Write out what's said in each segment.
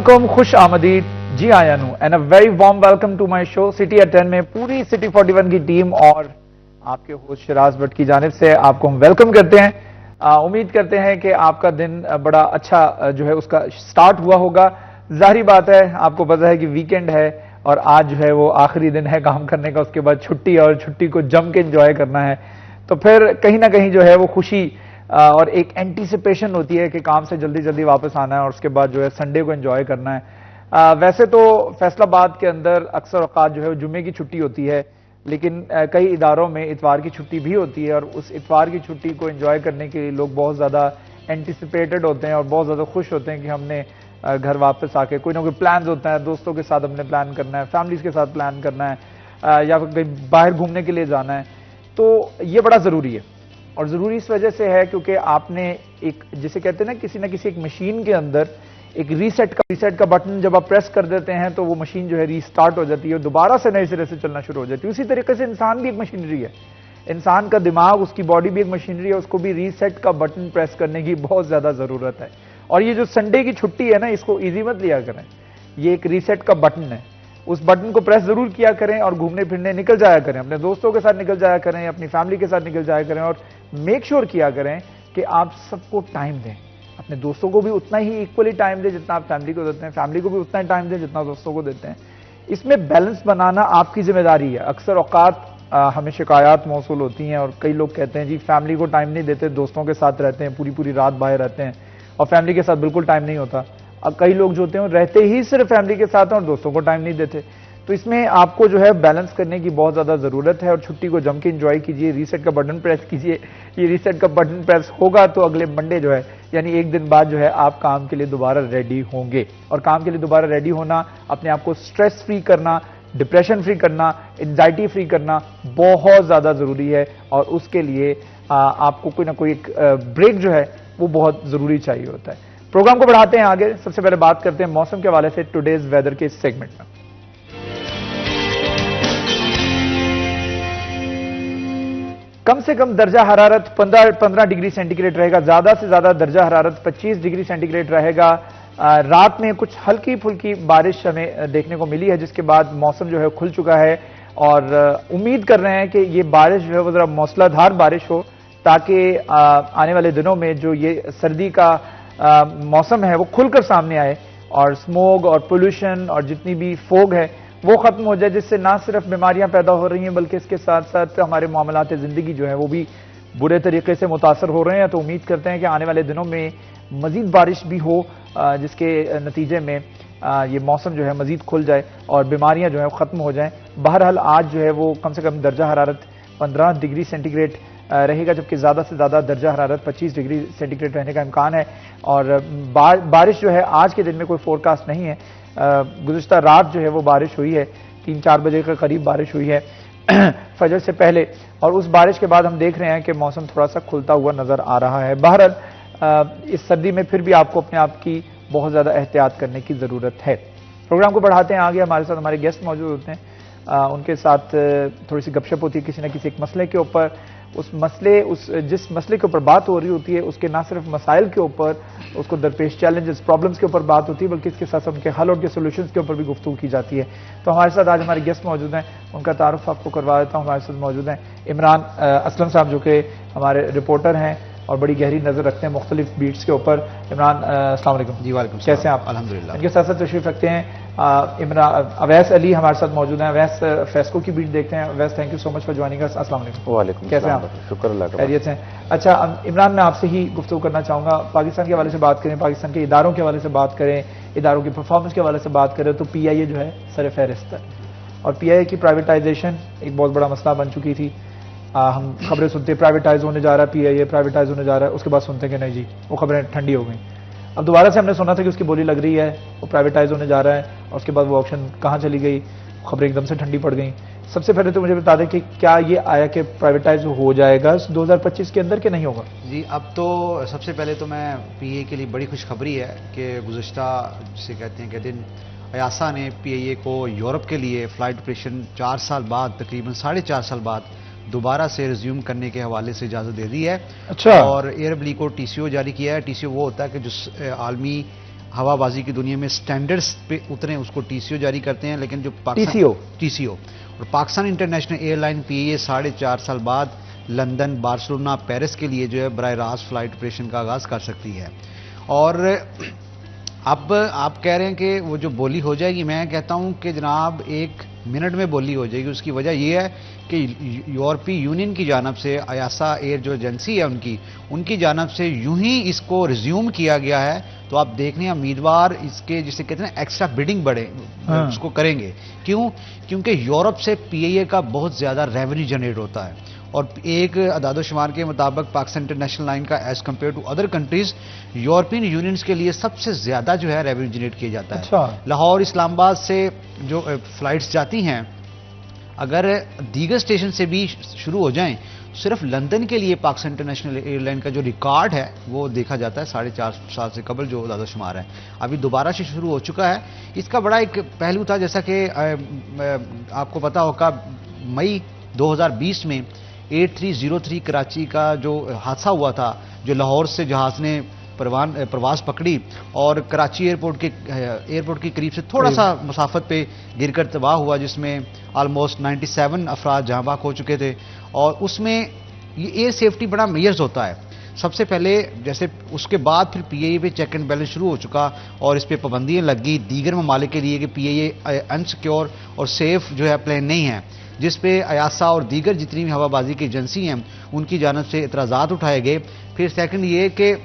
वालेकुम, खुश आमदीद। जी आयानू and a very warm welcome to my show city at 10 में पूरी सिटी 41 की टीम और आपके होस्ट शिराज भट्ट की जानिब से आपको हम वेलकम करते हैं। उम्मीद करते हैं कि आपका दिन बड़ा अच्छा जो है उसका स्टार्ट हुआ होगा। जाहिर बात है, आपको पता है कि वीकेंड है और आज जो है वो आखिरी दिन है काम करने का, उसके बाद छुट्टी और छुट्टी को जम के एंजॉय करना है। तो फिर कहीं ना कहीं जो है वो खुशी और एक एंटीसिपेशन होती है कि काम से जल्दी जल्दी वापस आना है और उसके बाद जो है संडे को एंजॉय करना है। वैसे तो फैसलाबाद के अंदर अक्सर औकात जो है जुम्मे की छुट्टी होती है, लेकिन कई इदारों में इतवार की छुट्टी भी होती है और उस इतवार की छुट्टी को एंजॉय करने के लिए लोग बहुत ज़्यादा एंटीसिपेटेड होते हैं और बहुत ज़्यादा खुश होते हैं कि हमने घर वापस आके कोई ना कोई प्लान होता है, दोस्तों के साथ हमने प्लान करना है, फैमिलीज के साथ प्लान करना है या फिर कहीं बाहर घूमने के लिए जाना है। तो ये बड़ा ज़रूरी है और ज़रूरी इस वजह से है क्योंकि आपने एक जिसे कहते हैं ना किसी एक मशीन के अंदर एक रीसेट का बटन जब आप प्रेस कर देते हैं तो वो मशीन जो है रीस्टार्ट हो जाती है और दोबारा से नए सिरे से चलना शुरू हो जाती है। उसी तरीके से इंसान भी एक मशीनरी है, इंसान का दिमाग, उसकी बॉडी भी एक मशीनरी है, उसको भी रीसेट का बटन प्रेस करने की बहुत ज्यादा जरूरत है। और ये जो संडे की छुट्टी है ना, इसको ईजी मत लिया करें, ये एक रीसेट का बटन है। उस बटन को प्रेस जरूर किया करें और घूमने फिरने निकल जाया करें, अपने दोस्तों के साथ निकल जाया करें, अपनी फैमिली के साथ निकल जाया करें और मेक श्योर किया करें कि आप सबको टाइम दें। अपने दोस्तों को भी उतना ही इक्वली टाइम दें जितना आप फैमिली को देते हैं, फैमिली को भी उतना ही टाइम दें जितना दोस्तों को देते हैं। इसमें बैलेंस बनाना आपकी जिम्मेदारी है। अक्सर औकात हमें शिकायत मौसूल होती हैं और कई लोग कहते हैं जी फैमिली को टाइम नहीं देते, दोस्तों के साथ रहते हैं, पूरी पूरी रात बाहर रहते हैं और फैमिली के साथ बिल्कुल टाइम नहीं होता। अब कई लोग जो होते हैं रहते ही सिर्फ फैमिली के साथ हैं और दोस्तों को टाइम नहीं देते। तो इसमें आपको जो है बैलेंस करने की बहुत ज्यादा जरूरत है और छुट्टी को जम के एंजॉय कीजिए, रीसेट का बटन प्रेस कीजिए। ये रीसेट का बटन प्रेस होगा तो अगले मंडे जो है यानी एक दिन बाद जो है आप काम के लिए दोबारा रेडी होंगे। और काम के लिए दोबारा रेडी होना, अपने आप को स्ट्रेस फ्री करना, डिप्रेशन फ्री करना, एंजाइटी फ्री करना बहुत ज्यादा जरूरी है और उसके लिए आपको कोई ना कोई एक ब्रेक जो है वो बहुत जरूरी चाहिए होता है। प्रोग्राम को बढ़ाते हैं आगे। सबसे पहले बात करते हैं मौसम के हवाले से टुडेज वेदर के सेगमेंट में। कम से कम दर्जा हरारत 15 डिग्री सेंटीग्रेड रहेगा, ज्यादा से ज्यादा दर्जा हरारत 25 डिग्री सेंटीग्रेड रहेगा। रात में कुछ हल्की फुल्की बारिश हमें देखने को मिली है, जिसके बाद मौसम जो है खुल चुका है और उम्मीद कर रहे हैं कि ये बारिश जो है वो जरा मौसलाधार बारिश हो ताकि आने वाले दिनों में जो ये सर्दी का मौसम है वो खुलकर सामने आए और स्मोग और पोल्यूशन और जितनी भी फोग है वो खत्म हो जाए, जिससे ना सिर्फ बीमारियां पैदा हो रही हैं बल्कि इसके साथ साथ हमारे मामलात जिंदगी जो है वो भी बुरे तरीके से मुतासर हो रहे हैं। तो उम्मीद करते हैं कि आने वाले दिनों में मजीद बारिश भी हो, जिसके नतीजे में ये मौसम जो है मजीद खुल जाए और बीमारियां जो है खत्म हो जाएं। बहरहाल आज जो है वो कम से कम दर्जा हरारत 15 डिग्री सेंटीग्रेड रहेगा, जबकि ज्यादा से ज्यादा दर्जा हरारत 25 डिग्री सेंटीग्रेड रहने का इम्कान है। और बारिश जो है आज के दिन में कोई फोरकास्ट नहीं है। गुज़िश्ता रात जो है वो बारिश हुई है, 3-4 बजे के करीब बारिश हुई है फजर से पहले, और उस बारिश के बाद हम देख रहे हैं कि मौसम थोड़ा सा खुलता हुआ नजर आ रहा है। बहरहाल इस सर्दी में फिर भी आपको अपने आप की बहुत ज्यादा एहतियात करने की जरूरत है। प्रोग्राम को बढ़ाते हैं आगे। हमारे साथ हमारे गेस्ट मौजूद होते हैं, उनके साथ थोड़ी सी गपशप होती है किसी न किसी एक मसले के ऊपर। जिस मसले के ऊपर बात हो रही होती है उसके ना सिर्फ मसाइल के ऊपर, उसको दरपेश चैलेंजेस, प्रॉब्लम्स के ऊपर बात होती है, बल्कि इसके साथ साथ उनके हल और उनके सोल्यूशंस के ऊपर भी गुफ्तगू की जाती है। तो हमारे साथ आज हमारे गेस्ट मौजूद हैं, उनका तारुफ आपको करवा देता हूँ। हमारे साथ मौजूद हैं इमरान असलम साहब, जो कि हमारे रिपोर्टर हैं और बड़ी गहरी नजर रखते हैं मुख्तलिफ बीट्स के ऊपर। इमरान अस्सलाम वालेकुम। जी वालेकुम, कैसे हैं आप? अल्हम्दुलिल्लाह। इनके साथ साथ तशरीफ रखते हैं इमरान अवैस अली हमारे साथ मौजूद हैं। अवैस फेस्को की बीट देखते हैं। Awais, thank you so much for joining us. अस्सलाम वालेकुम। वालेकुम, कैसे हैं आप? शुक्र अल्लाह का। खैरियत हैं? अच्छा इमरान, मैं आपसे ही गुफ्तगू करना चाहूंगा। पाकिस्तान के हवाले से बात करें, पाकिस्तान के इदारों के हवाले से बात करें, इदारों की परफॉर्मेंस के हवाले से बात करें तो PIA जो है सर फहरिस्त है और PIA की प्राइवेटाइजेशन एक बहुत बड़ा मसला बन चुकी थी। हम खबरें सुनते प्राइवेटाइज होने जा रहा है, PIA प्राइवेटाइज होने जा रहा है, उसके बाद सुनते कि नहीं जी वो खबरें ठंडी हो गई। अब दोबारा से हमने सुना था कि उसकी बोली लग रही है, वो प्राइवेटाइज होने जा रहा है और उसके बाद वो ऑप्शन कहाँ चली गई, खबरें एकदम से ठंडी पड़ गई। सबसे पहले तो मुझे बता दें कि क्या ये आया कि प्राइवेटाइज हो जाएगा 2025 के अंदर कि नहीं होगा? जी, अब तो सबसे पहले तो मैं PIA के लिए बड़ी खुशखबरी है कि गुज़िश्ता जिसे कहते हैं कि दिन अयासा ने PIA को यूरोप के लिए फ्लाइट ऑपरेशन 4 साल बाद, तकरीबन 4.5 साल बाद दोबारा से रिज्यूम करने के हवाले से इजाज़त दे दी है। अच्छा। और एयरबली को TCO जारी किया है। TCO वो होता है कि जो आलमी हवाबाजी की दुनिया में स्टैंडर्ड्स पे उतरे उसको टीसीओ जारी करते हैं, लेकिन जो टीसीओ और पाकिस्तान इंटरनेशनल एयरलाइन पीएए 4.5 साल बाद लंदन, बार्सिलोना, पेरिस के लिए जो है बराह रास्त फ्लाइट ऑपरेशन का आगाज कर सकती है। और अब आप कह रहे हैं कि वो जो बोली हो जाएगी, मैं कहता हूं कि जनाब 1 मिनट में बोली हो जाएगी। उसकी वजह यह है कि यूरोपीय यूनियन की जानब से अयासा एयर जो एजेंसी है उनकी जानब से यूं ही इसको रिज्यूम किया गया है। तो आप देख लें उम्मीदवार इसके जिसे कहते हैं एक्स्ट्रा बिडिंग उसको करेंगे। क्यों? क्योंकि यूरोप से पीएए का बहुत ज्यादा रेवेन्यू जनरेट होता है और एक अदादोशुमार के मुताबिक पाकिस्तान इंटरनेशनल लाइन का as compare to other countries European unions के लिए सबसे ज्यादा जो है रेवेन्यू जनरेट किया जाता है। अच्छा। लाहौर इस्लामाबाद से जो फ्लाइट्स जाती हैं, अगर दीगर स्टेशन से भी शुरू हो जाएं, सिर्फ लंदन के लिए पाकिस्तान इंटरनेशनल एयरलाइन का जो रिकॉर्ड है वो देखा जाता है 4.5 साल से कबल जो अदादोशुमार है। अभी दोबारा से शुरू हो चुका है। इसका बड़ा एक पहलू था, जैसा कि आपको पता होगा मई 2020 में 8303 कराची का जो हादसा हुआ था, जो लाहौर से जहाज ने प्रवास पकड़ी और कराची एयरपोर्ट के करीब से थोड़ा सा मुसाफत पे गिरकर तबाह हुआ, जिसमें ऑलमोस्ट 97 अफराद जहां बाक हो चुके थे। और उसमें ये एयर सेफ्टी बड़ा मेजर्स होता है। सबसे पहले जैसे उसके बाद फिर पीएए पे चेक एंड बैलेंस शुरू हो चुका और इस पे पाबंदियां लगी दीगर ममालिक के लिए कि पीएए अनसिक्योर और सेफ जो है प्लेन नहीं है, जिस पे अयासा और दीगर जितनी भी हवाबाजी की एजेंसी हैं उनकी जानब से इतराज़ात उठाए गए। फिर सेकंड ये कि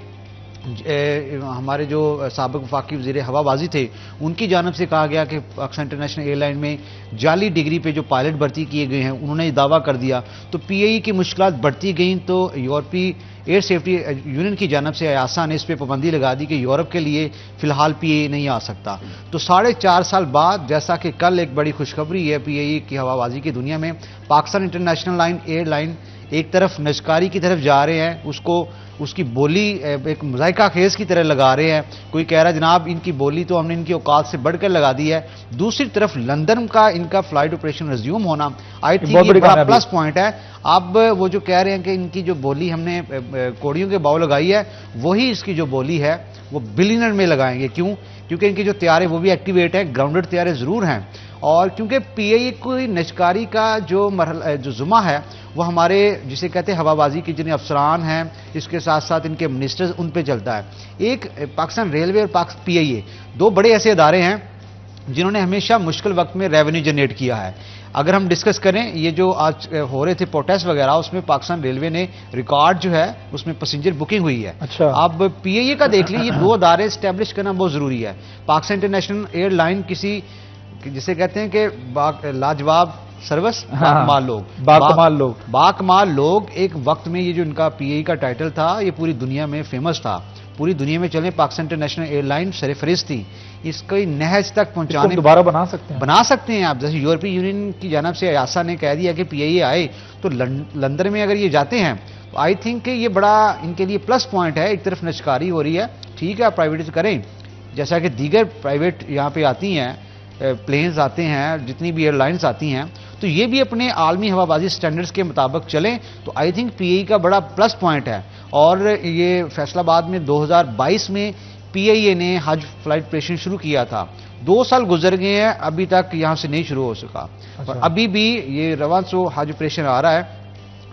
हमारे जो साबिक वफाकी वज़ीर हवाबाजी थे उनकी जानब से कहा गया कि पाकिस्तान इंटरनेशनल एयरलाइन में जाली डिग्री पे जो पायलट भर्ती किए गए हैं उन्होंने दावा कर दिया। तो पीएई की मुश्किलात बढ़ती गई तो यूरोपीय एयर सेफ्टी यूनियन की जानब से अयासा ने इस पर पाबंदी लगा दी कि यूरोप के लिए फिलहाल पीएई नहीं आ सकता। तो 4.5 साल बाद, जैसा कि कल एक बड़ी खुशखबरी है पीएई की हवाबाजी की दुनिया में, पाकिस्तान इंटरनेशनल एयरलाइन एक तरफ नजकारी की तरफ जा रहे हैं, उसकी बोली एक मुज़ाहिका खेज की तरह लगा रहे हैं। कोई कह रहा है जनाब इनकी बोली तो हमने इनकी औकात से बढ़कर लगा दी है। दूसरी तरफ लंदन का इनका फ्लाइट ऑपरेशन रिज्यूम होना आई थिंक ये बड़ा प्लस पॉइंट है। अब वो जो कह रहे हैं कि इनकी जो बोली हमने कोड़ियों के बाव लगाई है, वही इसकी जो बोली है वो बिलियनर में लगाएंगे। क्यों? क्योंकि इनके जो तैयारे वो भी एक्टिवेट है, ग्राउंडेड तैयारे जरूर हैं। और क्योंकि पीएई कोई नजकारी का जो जुमा है वो हमारे जिसे कहते हैं हवाबाजी के जितने अफसरान हैं, इसके साथ साथ इनके मिनिस्टर्स, उन पे चलता है। एक पाकिस्तान रेलवे और पीएई दो बड़े ऐसे इदारे हैं जिन्होंने हमेशा मुश्किल वक्त में रेवेन्यू जनरेट किया है। अगर हम डिस्कस करें ये जो आज हो रहे थे प्रोटेस्ट वगैरह, उसमें पाकिस्तान रेलवे ने रिकॉर्ड जो है उसमें पैसेंजर बुकिंग हुई है। अच्छा। अब पीएई का देख लीजिए, ये दो इदारे स्टैब्लिश करना बहुत जरूरी है। पाकिस्तान इंटरनेशनल एयरलाइन किसी जिसे कहते हैं कि लाजवाब सर्विस, बाकमाल लोग एक वक्त में, ये जो इनका पीएई का टाइटल था ये पूरी दुनिया में फेमस था। पूरी दुनिया में चले पाकिस्तान इंटरनेशनल एयरलाइन सरफरिश थी। इसको नहज तक पहुंचाने दोबारा बना सकते हैं आप। जैसे यूरोपीय यूनियन की जानब से अयासा ने कह दिया कि पीएई आए तो लंदन में अगर ये जाते हैं तो आई थिंक ये बड़ा इनके लिए प्लस पॉइंट है। एक तरफ नशकारी हो रही है, ठीक है आप प्राइवेटाइज करें, जैसा कि दीगर प्राइवेट यहाँ पे आती हैं, प्लेन्स आते हैं, जितनी भी एयरलाइंस आती हैं, तो ये भी अपने आलमी हवाबाजी स्टैंडर्ड्स के मुताबिक चलें तो आई थिंक पीएई का बड़ा प्लस पॉइंट है। और ये फैसलाबाद में 2022 में पीएई ने हज फ्लाइट ऑपरेशन शुरू किया था। 2 साल गुजर गए हैं, अभी तक यहां से नहीं शुरू हो सका। अच्छा। और अभी भी ये रवां सो हज ऑपरेशन आ रहा है,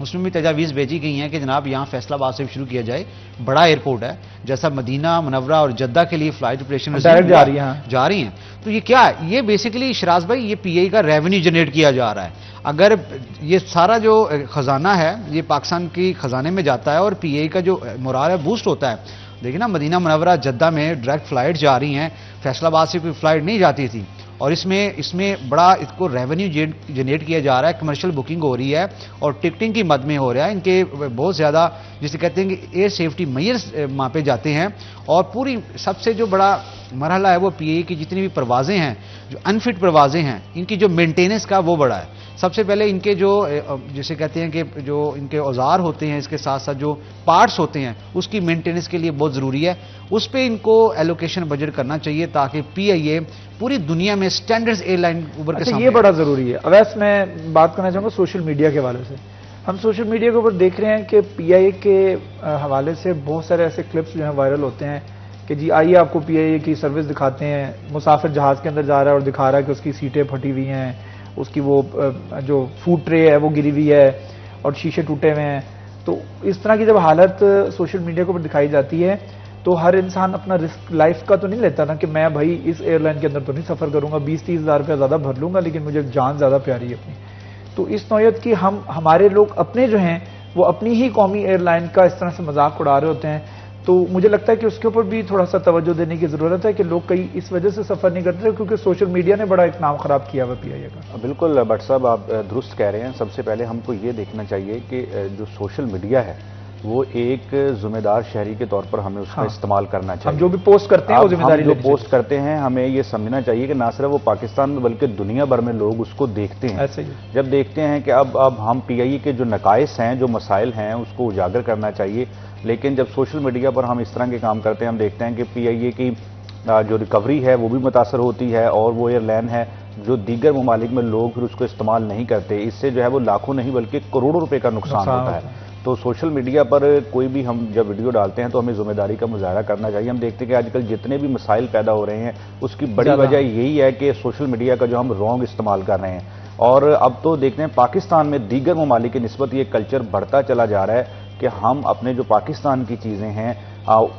उसमें भी तजावीज़ भेजी गई हैं कि जनाब यहाँ फैसलाबाद से शुरू किया जाए। बड़ा एयरपोर्ट है, जैसा मदीना मुनव्वरा और जद्दा के लिए फ्लाइट ऑपरेशन जा रही हैं। तो ये क्या है? ये बेसिकली शराज भाई ये पीएई का रेवेन्यू जनरेट किया जा रहा है। अगर ये सारा जो खजाना है ये पाकिस्तान की खजाने में जाता है और पीएई का जो मोराल है बूस्ट होता है। देखिए ना, मदीना मुनव्वरा जद्दा में डायरेक्ट फ्लाइट जा रही हैं, फैसलाबाद से कोई फ्लाइट नहीं जाती थी। और इसमें बड़ा इसको रेवेन्यू जनरेट किया जा रहा है, कमर्शियल बुकिंग हो रही है और टिकटिंग की मद में हो रहा है। इनके बहुत ज़्यादा जिसे कहते हैं कि एयर सेफ्टी मेजर्स मापे जाते हैं। और पूरी सबसे जो बड़ा मरहला है वो पीएई की जितनी भी परवाजें हैं, जो अनफिट परवाजें हैं, इनकी जो मेंटेनेंस का वो बड़ा है। सबसे पहले इनके जो जिसे कहते हैं कि जो इनके औजार होते हैं, इसके साथ साथ जो पार्ट्स होते हैं, उसकी मेंटेनेंस के लिए बहुत ज़रूरी है। उस पर इनको एलोकेशन बजट करना चाहिए ताकि पीआईए पूरी दुनिया में स्टैंडर्ड्स एयरलाइन उभर के सामने। ये बड़ा ज़रूरी है। अवैस मैं बात करना चाहूँगा सोशल मीडिया के हवाले से। हम सोशल मीडिया के ऊपर देख रहे हैं कि पीआईए के हवाले से बहुत सारे ऐसे क्लिप्स जो हैं वायरल होते हैं कि जी आइए आपको पीआईए की सर्विस दिखाते हैं, मुसाफिर जहाज के अंदर जा रहा है और दिखा रहा है कि उसकी सीटें फटी हुई हैं, उसकी वो जो फूड ट्रे है वो गिरी हुई है और शीशे टूटे हुए हैं। तो इस तरह की जब हालत सोशल मीडिया के ऊपर दिखाई जाती है तो हर इंसान अपना रिस्क लाइफ का तो नहीं लेता ना कि मैं भाई इस एयरलाइन के अंदर तो नहीं सफर करूंगा, 20-30 हज़ार रुपया ज्यादा भर लूंगा लेकिन मुझे जान ज्यादा प्यारी है अपनी। तो इस नौयत की हमारे लोग अपने जो हैं वो अपनी ही कौमी एयरलाइन का इस तरह से मजाक उड़ा रहे होते हैं। तो मुझे लगता है कि उसके ऊपर भी थोड़ा सा तवज्जो देने की जरूरत है कि लोग कई इस वजह से सफर नहीं करते क्योंकि सोशल मीडिया ने बड़ा एक नाम खराब किया हुआ पीआईए का। बिल्कुल भट्ट साहब, आप दुरुस्त कह रहे हैं। सबसे पहले हमको ये देखना चाहिए कि जो सोशल मीडिया है वो एक जिम्मेदार शहरी के तौर पर हमें उसका इस्तेमाल करना चाहिए। हम जो भी पोस्ट करते हैं वो जिम्मेदारी जो पोस्ट करते हैं हमें ये समझना चाहिए कि ना सिर्फ वो पाकिस्तान में बल्कि दुनिया भर में लोग उसको देखते हैं। ऐसे ही जब देखते हैं कि अब हम पीआईए के जो नकाइस हैं, जो मसाइल हैं, उसको उजागर करना चाहिए। लेकिन जब सोशल मीडिया पर हम इस तरह के काम करते हैं, हम देखते हैं कि पीआईए की जो रिकवरी है वो भी मुतासर होती है और वो एयरलाइन है जो दीगर ममालिक में लोग फिर उसको इस्तेमाल नहीं करते। इससे जो है वो लाखों नहीं बल्कि करोड़ों रुपए का नुकसान होता है। तो सोशल मीडिया पर कोई भी हम जब वीडियो डालते हैं तो हमें जिम्मेदारी का मुजाहरा करना चाहिए। हम देखते हैं कि आजकल जितने भी मसाइल पैदा हो रहे हैं उसकी बड़ी वजह यही है कि सोशल मीडिया का जो हम रॉन्ग इस्तेमाल कर रहे हैं। और अब तो देखते हैं पाकिस्तान में दीगर ममालिक की निस्बत ये कल्चर बढ़ता चला जा रहा है कि हम अपने जो पाकिस्तान की चीज़ें हैं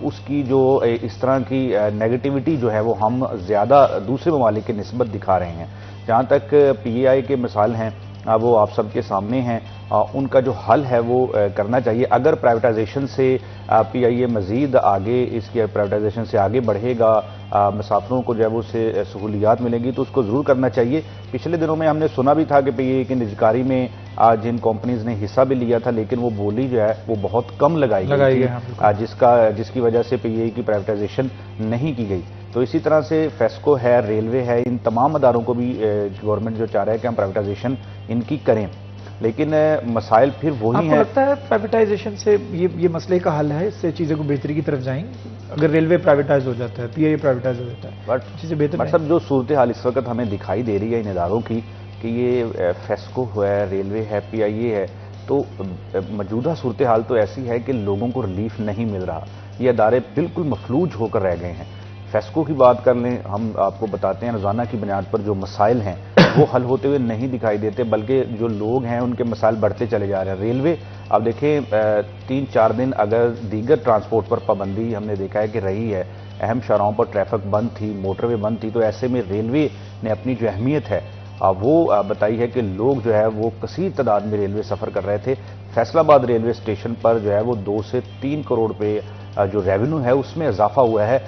उसकी जो इस तरह की नेगेटिविटी जो है वो हम ज़्यादा दूसरे ममालिक की निस्बत दिखा रहे हैं। जहाँ तक पीआईए के मिसाल हैं वो आप सबके सामने हैं, उनका जो हल है वो करना चाहिए। अगर प्राइवेटाइजेशन से पीआईए मजीद आगे इसकी प्राइवेटाइजेशन से आगे बढ़ेगा, मुसाफिरों को जो है वो उससे सहूलियात मिलेंगी तो उसको ज़रूर करना चाहिए। पिछले दिनों में हमने सुना भी था कि पीआईए की निजकारी में जिन कंपनीज ने हिस्सा भी लिया था लेकिन वो बोली जो है वो बहुत कम लगाई गई थी, जिसकी वजह से पीआईए की प्राइवेटाइजेशन नहीं की गई। तो इसी तरह से फेस्को है, रेलवे है, इन तमाम अदारों को भी गवर्नमेंट जो चाह रहा है कि हम प्राइवेटाइजेशन इनकी करें, लेकिन मसाइल फिर वही हैं। लगता है प्राइवेटाइजेशन से ये मसले का हल है, इससे चीजें को बेहतरी की तरफ जाएंगी? अगर रेलवे प्राइवेटाइज हो जाता है, पीआईए प्राइवेटाइज हो जाता है, बट चीजें बेहतर। मतलब जो सूरत हाल इस वक्त हमें दिखाई दे रही है इन इदारों की कि ये फेस्को है, रेलवे है, पीआईए है, तो मौजूदा सूरत हाल तो ऐसी है कि लोगों को रिलीफ नहीं मिल रहा। ये अदारे बिल्कुल मफलूज होकर रह गए हैं। फेस्को की बात कर लें, हम आपको बताते हैं रोजाना की बुनियाद पर जो मसाइल हैं वो हल होते हुए नहीं दिखाई देते, बल्कि जो लोग हैं उनके मसाइल बढ़ते चले जा रहे हैं। रेलवे अब देखें 3-4 दिन अगर दीगर ट्रांसपोर्ट पर पाबंदी हमने देखा है कि रही है, अहम शाहराहों पर ट्रैफिक बंद थी, मोटरवे बंद थी, तो ऐसे में रेलवे ने अपनी जो अहमियत है वो बताई है कि लोग जो है वो कसीर तादाद में रेलवे सफ़र कर रहे थे। फैसलाबाद रेलवे स्टेशन पर जो है वो 2 से 3 करोड़ रुपए जो रेवेन्यू है उसमें इजाफा हुआ है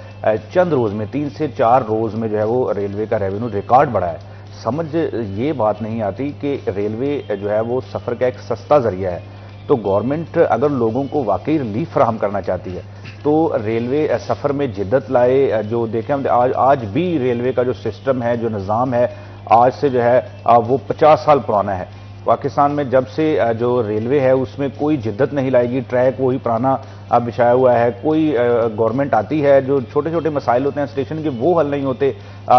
चंद रोज़ में, 3 से 4 रोज़ में जो है वो रेलवे का रेवेन्यू रिकॉर्ड बढ़ा है। समझ ये बात नहीं आती कि रेलवे जो है वो सफ़र का एक सस्ता जरिया है। तो गवर्नमेंट अगर लोगों को वाकई रिलीफ फराहम करना चाहती है तो रेलवे सफ़र में जिद्दत लाए। जो देखें हम आज भी रेलवे का जो सिस्टम है, जो निज़ाम है, आज से जो है वो 50 साल पुराना है। पाकिस्तान में जब से जो रेलवे है उसमें कोई जिद्दत नहीं लाएगी, ट्रैक वही पुराना बिछाया हुआ है। कोई गवर्नमेंट आती है, जो छोटे छोटे मसाइल होते हैं स्टेशन के वो हल नहीं होते,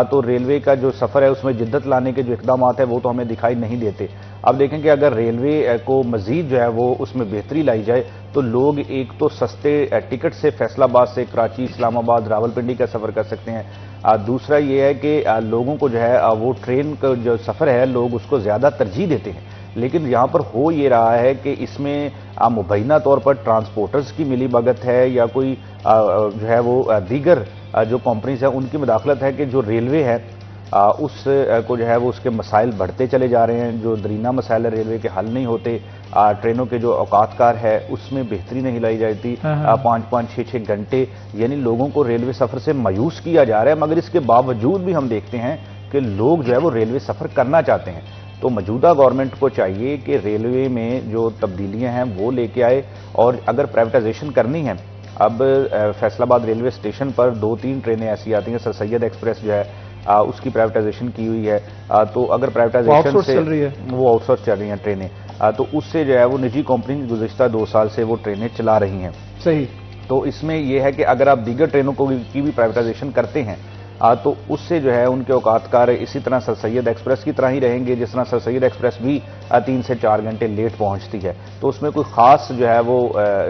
तो रेलवे का जो सफ़र है उसमें जिद्दत लाने के जो इकदाम है वो तो हमें दिखाई नहीं देते। अब देखें कि अगर रेलवे को मजीद जो है वो उसमें बेहतरी लाई जाए तो लोग एक तो सस्ते टिकट से फैसलाबाद से कराची, इस्लामाबाद, रावलपिंडी का सफ़र कर सकते हैं। दूसरा ये है कि लोगों को जो है वो ट्रेन का जो सफ़र है लोग उसको ज़्यादा तरजीह देते हैं। लेकिन यहाँ पर हो ये रहा है कि इसमें मुबैना तौर पर ट्रांसपोर्टर्स की मिली भगत है या कोई जो है वो दीगर जो कंपनीज हैं उनकी मुदाखलत है कि जो रेलवे है उस को जो है वो उसके मसाइल बढ़ते चले जा रहे हैं। जो दरीना मसाइल है रेलवे के हल नहीं होते। ट्रेनों के जो औकातकार है उसमें बेहतरी नहीं लाई जाती। 5-5, 6-6 घंटे यानी लोगों को रेलवे सफ़र से मायूस किया जा रहा है, मगर इसके बावजूद भी हम देखते हैं कि लोग जो है वो रेलवे सफ़र करना चाहते हैं। तो मौजूदा गवर्नमेंट को चाहिए कि रेलवे में जो तब्दीलियां हैं वो लेके आए, और अगर प्राइवेटाइजेशन करनी है, अब फैसलाबाद रेलवे स्टेशन पर 2-3 ट्रेनें ऐसी आती हैं। सर सैयद एक्सप्रेस जो है उसकी प्राइवेटाइजेशन की हुई है, तो अगर प्राइवेटाइजेशन से वो आउटसोर्स चल रही हैं ट्रेनें, तो उससे जो है वो निजी कंपनी गुज़िश्ता 2 साल से वो ट्रेनें चला रही हैं। सही। तो इसमें यह है कि अगर आप दीगर ट्रेनों को की भी प्राइवेटाइजेशन करते हैं तो उससे जो है उनके औकातकार इसी तरह सर सैयद एक्सप्रेस की तरह ही रहेंगे, जिस तरह सर सैयद एक्सप्रेस भी 3 से 4 घंटे लेट पहुंचती है। तो उसमें कोई ख़ास जो है वो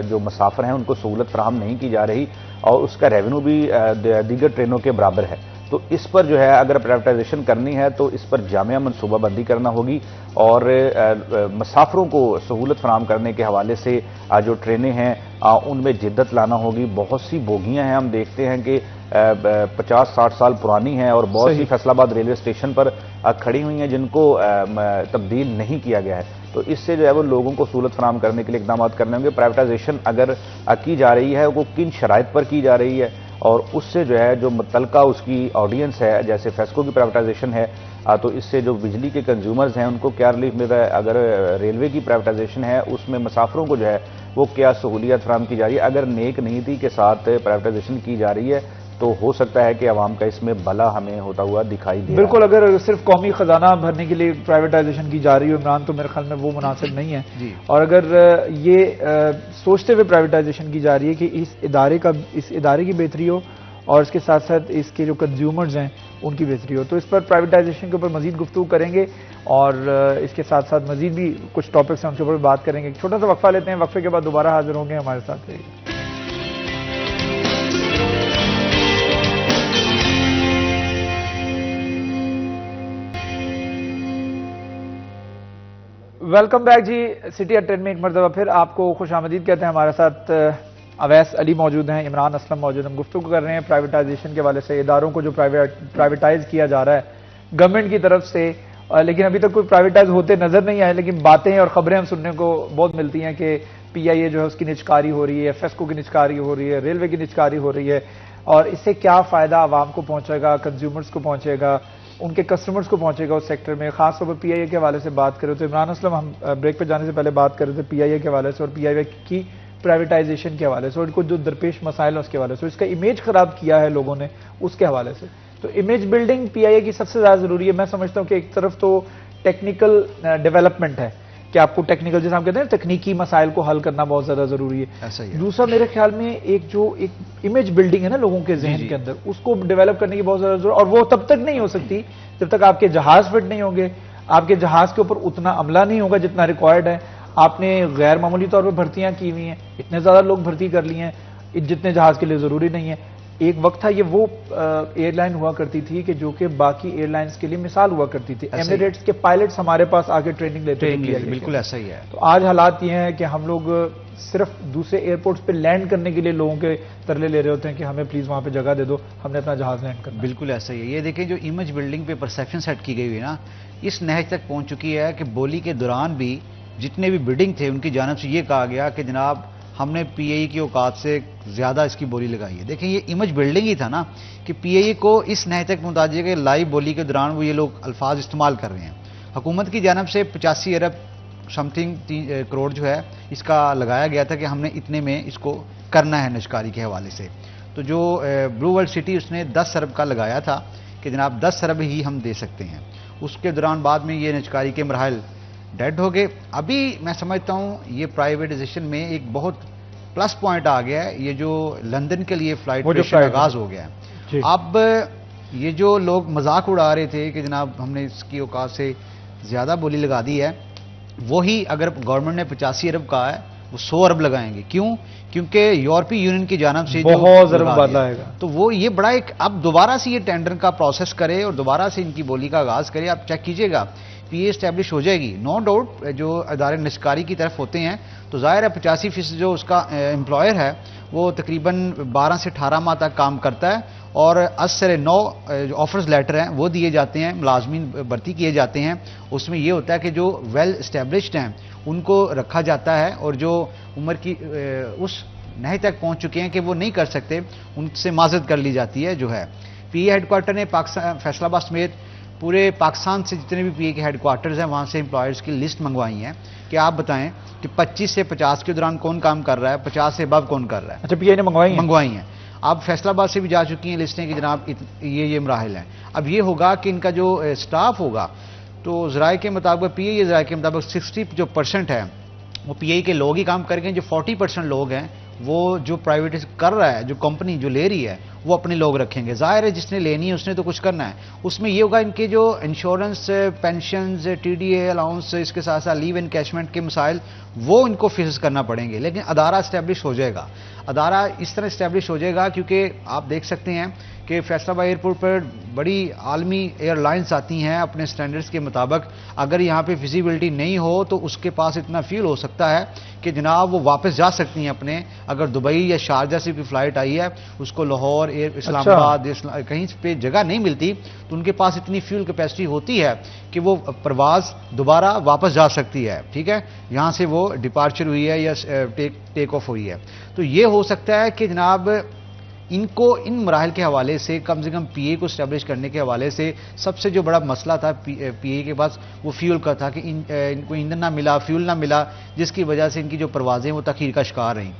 जो मुसाफिर हैं उनको सहूलत फराहम नहीं की जा रही और उसका रेवेन्यू भी दीगर ट्रेनों के बराबर है। तो इस पर जो है अगर प्राइवेटाइजेशन करनी है तो इस पर जामिया मनसूबाबंदी करना होगी और मुसाफिरों को सहूलत फराहम करने के हवाले से जो ट्रेनें हैं उनमें जिद्दत लाना होगी। बहुत सी बोगियां हैं, हम देखते हैं कि 50-60 साल पुरानी हैं और बहुत सी फैसलाबाद रेलवे स्टेशन पर खड़ी हुई हैं जिनको तब्दील नहीं किया गया है। तो इससे जो है वो लोगों को सहूलत फराहम करने के लिए इकदाम करने होंगे। प्राइवेटाइजेशन अगर की जा रही है वो किन शराइत पर की जा रही है और उससे जो है जो मुतलका उसकी ऑडियंस है, जैसे फेस्को की प्राइवेटाइजेशन है तो इससे जो बिजली के कंज्यूमर्स हैं उनको क्या रिलीफ मिल रहा है, अगर रेलवे की प्राइवेटाइजेशन है उसमें मुसाफिरों को जो है वो क्या सहूलियत फराहम की जा रही है। अगर नेक नीति के साथ प्राइवेटाइजेशन की जा रही है तो हो सकता है कि आवाम का इसमें भला हमें होता हुआ दिखाई दे। बिल्कुल, अगर सिर्फ कौमी खजाना भरने के लिए प्राइवेटाइजेशन की जा रही हो इमरान, तो मेरे ख्याल में वो मुनासिब नहीं है। और अगर ये सोचते हुए प्राइवेटाइजेशन की जा रही है कि इस इदारे की बेहतरी हो और इसके साथ साथ इसके जो कंज्यूमर्स हैं उनकी बेहतरी हो, तो इस पर प्राइवेटाइजेशन के ऊपर मजीद गुफ्तगू करेंगे और इसके साथ साथ मजीद भी कुछ टॉपिक्स हैं उनके ऊपर बात करेंगे। एक छोटा सा वक्फा लेते हैं, वक्फे के बाद दोबारा हाजिर होंगे, हमारे साथ रहिए। Welcome back ji. City at 10 में एक मरतबा फिर आपको खुशामदीद कहते हैं। हमारे साथ अवैस अली मौजूद हैं, इमरान असलम मौजूद हैं। हम गुफ्तगू कर रहे हैं प्राइवेटाइजेशन के वाले से, इदारों को जो प्राइवेटाइज किया जा रहा है गवर्नमेंट की तरफ से, लेकिन अभी तक कोई प्राइवेटाइज होते नजर नहीं आए। लेकिन बातें और खबरें हम सुनने को बहुत मिलती हैं कि PIA जो है उसकी निचकारी हो रही है, फेस्को की निचकारी हो रही है, रेलवे की निचकारी हो रही है और इससे क्या फायदा आवाम को पहुंचेगा, कंज्यूमर्स को पहुंचेगा, उनके कस्टमर्स को पहुंचेगा उस सेक्टर में। खासतौर पर PIA के हवाले से बात करें तो इमरान असलम, हम ब्रेक पे जाने से पहले बात कर रहे थे PIA के हवाले से और PIA की प्राइवेटाइजेशन के हवाले से और इनको जो दरपेश मसाइल है उसके हवाले से, इसका इमेज खराब किया है लोगों ने उसके हवाले से। तो इमेज बिल्डिंग PIA की सबसे ज्यादा जरूरी है। मैं समझता हूं कि एक तरफ तो टेक्निकल डेवलपमेंट है कि आपको टेक्निकल, जैसे हम कहते हैं तकनीकी मसाइल को हल करना बहुत ज्यादा जरूरी है। ऐसा ही है। दूसरा मेरे ख्याल में एक इमेज बिल्डिंग है ना लोगों के जहन के अंदर, उसको डेवलप करने की बहुत ज्यादा जरूरत, और वो तब तक नहीं हो सकती जब तक आपके जहाज फिट नहीं होंगे, आपके जहाज के ऊपर उतना अमला नहीं होगा जितना रिक्वायर्ड है। आपने गैर मामूली तौर पर भर्तियां की हुई हैं, इतने ज्यादा लोग भर्ती कर लिए हैं जितने जहाज के लिए जरूरी नहीं है। एक वक्त था ये वो एयरलाइन हुआ करती थी कि जो कि बाकी एयरलाइंस के लिए मिसाल हुआ करती थी। एमिरेट्स के पायलट्स हमारे पास आके ट्रेनिंग लेते थे। बिल्कुल ऐसा ही है। तो आज हालात ये हैं कि हम लोग सिर्फ दूसरे एयरपोर्ट्स पे लैंड करने के लिए लोगों के तरले ले रहे होते हैं कि हमें प्लीज वहां पे जगह दे दो, हमने अपना जहाज लैंड करना। बिल्कुल ऐसा ही है। ये देखें जो इमेज बिल्डिंग पे परसेप्शन सेट की गई हुई है ना, इस नहज तक पहुंच चुकी है कि बोली के दौरान भी जितने भी बिडिंग थे उनकी जानिब से ये कहा गया कि जनाब हमने PIA की औकात से ज्यादा इसकी बोली लगाई है। देखें ये इमेज बिल्डिंग ही था ना कि PIA को इस नहज तक पहुंचा दिया कि लाइव बोली के दौरान वो ये लोग अल्फाज इस्तेमाल कर रहे हैं। हुकूमत की जानिब से 85 अरब समथिंग करोड़ जो है इसका लगाया गया था कि हमने इतने में इसको करना है निष्कारी के हवाले से। तो जो ब्लू वर्ल्ड सिटी उसने 10 अरब का लगाया था कि जनाब 10 अरब ही हम दे सकते हैं। उसके दौरान बाद में ये निष्कारी के मराहल डेड हो गए। अभी मैं समझता हूं ये प्राइवेटाइजेशन में एक बहुत प्लस पॉइंट आ गया है, ये जो लंदन के लिए फ्लाइट आगाज हो गया है। अब ये जो लोग मजाक उड़ा रहे थे कि जनाब हमने इसकी औकात से ज्यादा बोली लगा दी है, वही अगर गवर्नमेंट ने 85 अरब कहा है वो 100 अरब लगाएंगे। क्यों? क्योंकि यूरोपीय यूनियन की जानिब से बहुत अरब बदला आएगा। तो वो ये बड़ा एक अब दोबारा से ये टेंडर का प्रोसेस करे और दोबारा से इनकी बोली का आगाज करे। आप चेक कीजिएगा PIA स्टैब्लिश हो जाएगी, नो डाउट। जो अदारे निष्कारी की तरफ होते हैं तो जाहिर है 85% जो उसका एम्प्लॉयर है वो तकरीबन 12 से 18 माह तक काम करता है और 10 से 9 जो ऑफर्स लेटर हैं वो दिए जाते हैं, मुलाजमीन भर्ती किए जाते हैं। उसमें ये होता है कि जो वेल स्टैब्लिश्ड हैं उनको रखा जाता है और जो उम्र की उस नहज तक पहुंच चुके हैं कि वो नहीं कर सकते उनसे माजरत कर ली जाती है। जो है PIA हेडक्वार्टर ने पाकिस्तान फैसलाबाद समेत पूरे पाकिस्तान से जितने भी PIA के हेडक्वार्टर्स हैं वहां से एम्प्लॉयर्स की लिस्ट मंगवाई है कि आप बताएं कि 25 से 50 के दौरान कौन काम कर रहा है, 50 से अबव कौन कर रहा है। अच्छा, PIA ने मंगवाई हैं। अब फैसलाबाद से भी जा चुकी हैं लिस्टें कि जनाब ये मराहिल हैं। अब ये होगा कि इनका जो स्टाफ होगा तो ज़राए के मुताबिक PIA ज़राए के मुताबिक 60% है वो PIA के लोग ही काम करेंगे। जो 40% लोग हैं वो जो प्राइवेट कर रहा है, जो कंपनी जो ले रही है, वो अपने लोग रखेंगे। जाहिर है जिसने लेनी है उसने तो कुछ करना है। उसमें ये होगा इनके जो इंश्योरेंस, पेंशन, TDA अलाउंस, इसके साथ साथ लीव एनकैशमेंट के मसाइल, वो इनको फेस करना पड़ेंगे। लेकिन अदारा इस्टेब्लिश हो जाएगा। अदारा इस तरह इस्टेब्लिश हो जाएगा क्योंकि आप देख सकते हैं कि फैसलाबाद एयरपोर्ट पर बड़ी आलमी एयरलाइंस आती हैं अपने स्टैंडर्ड्स के मुताबिक। अगर यहाँ पे फिजिबिलिटी नहीं हो तो उसके पास इतना फ्यूल हो सकता है कि जनाब वो वापस जा सकती हैं अपने, अगर दुबई या शारजा से कोई फ्लाइट आई है, उसको लाहौर, इस्लामाबाद, कहीं पे जगह नहीं मिलती, तो उनके पास इतनी फ्यूल कैपेसिटी होती है कि वो परवाज दोबारा वापस जा सकती है। ठीक है, यहाँ से वो डिपार्चर हुई है या टेक ऑफ हुई है। तो ये हो सकता है कि जनाब इनको इन मराहल के हवाले से कम PA को स्टैब्लिश करने के हवाले से सबसे जो बड़ा मसला था PA के पास, वो फ्यूल का था कि इनको ईंधन ना मिला, फ्यूल ना मिला, जिसकी वजह से इनकी जो परवाजें वो तखीर का शिकार रहीं।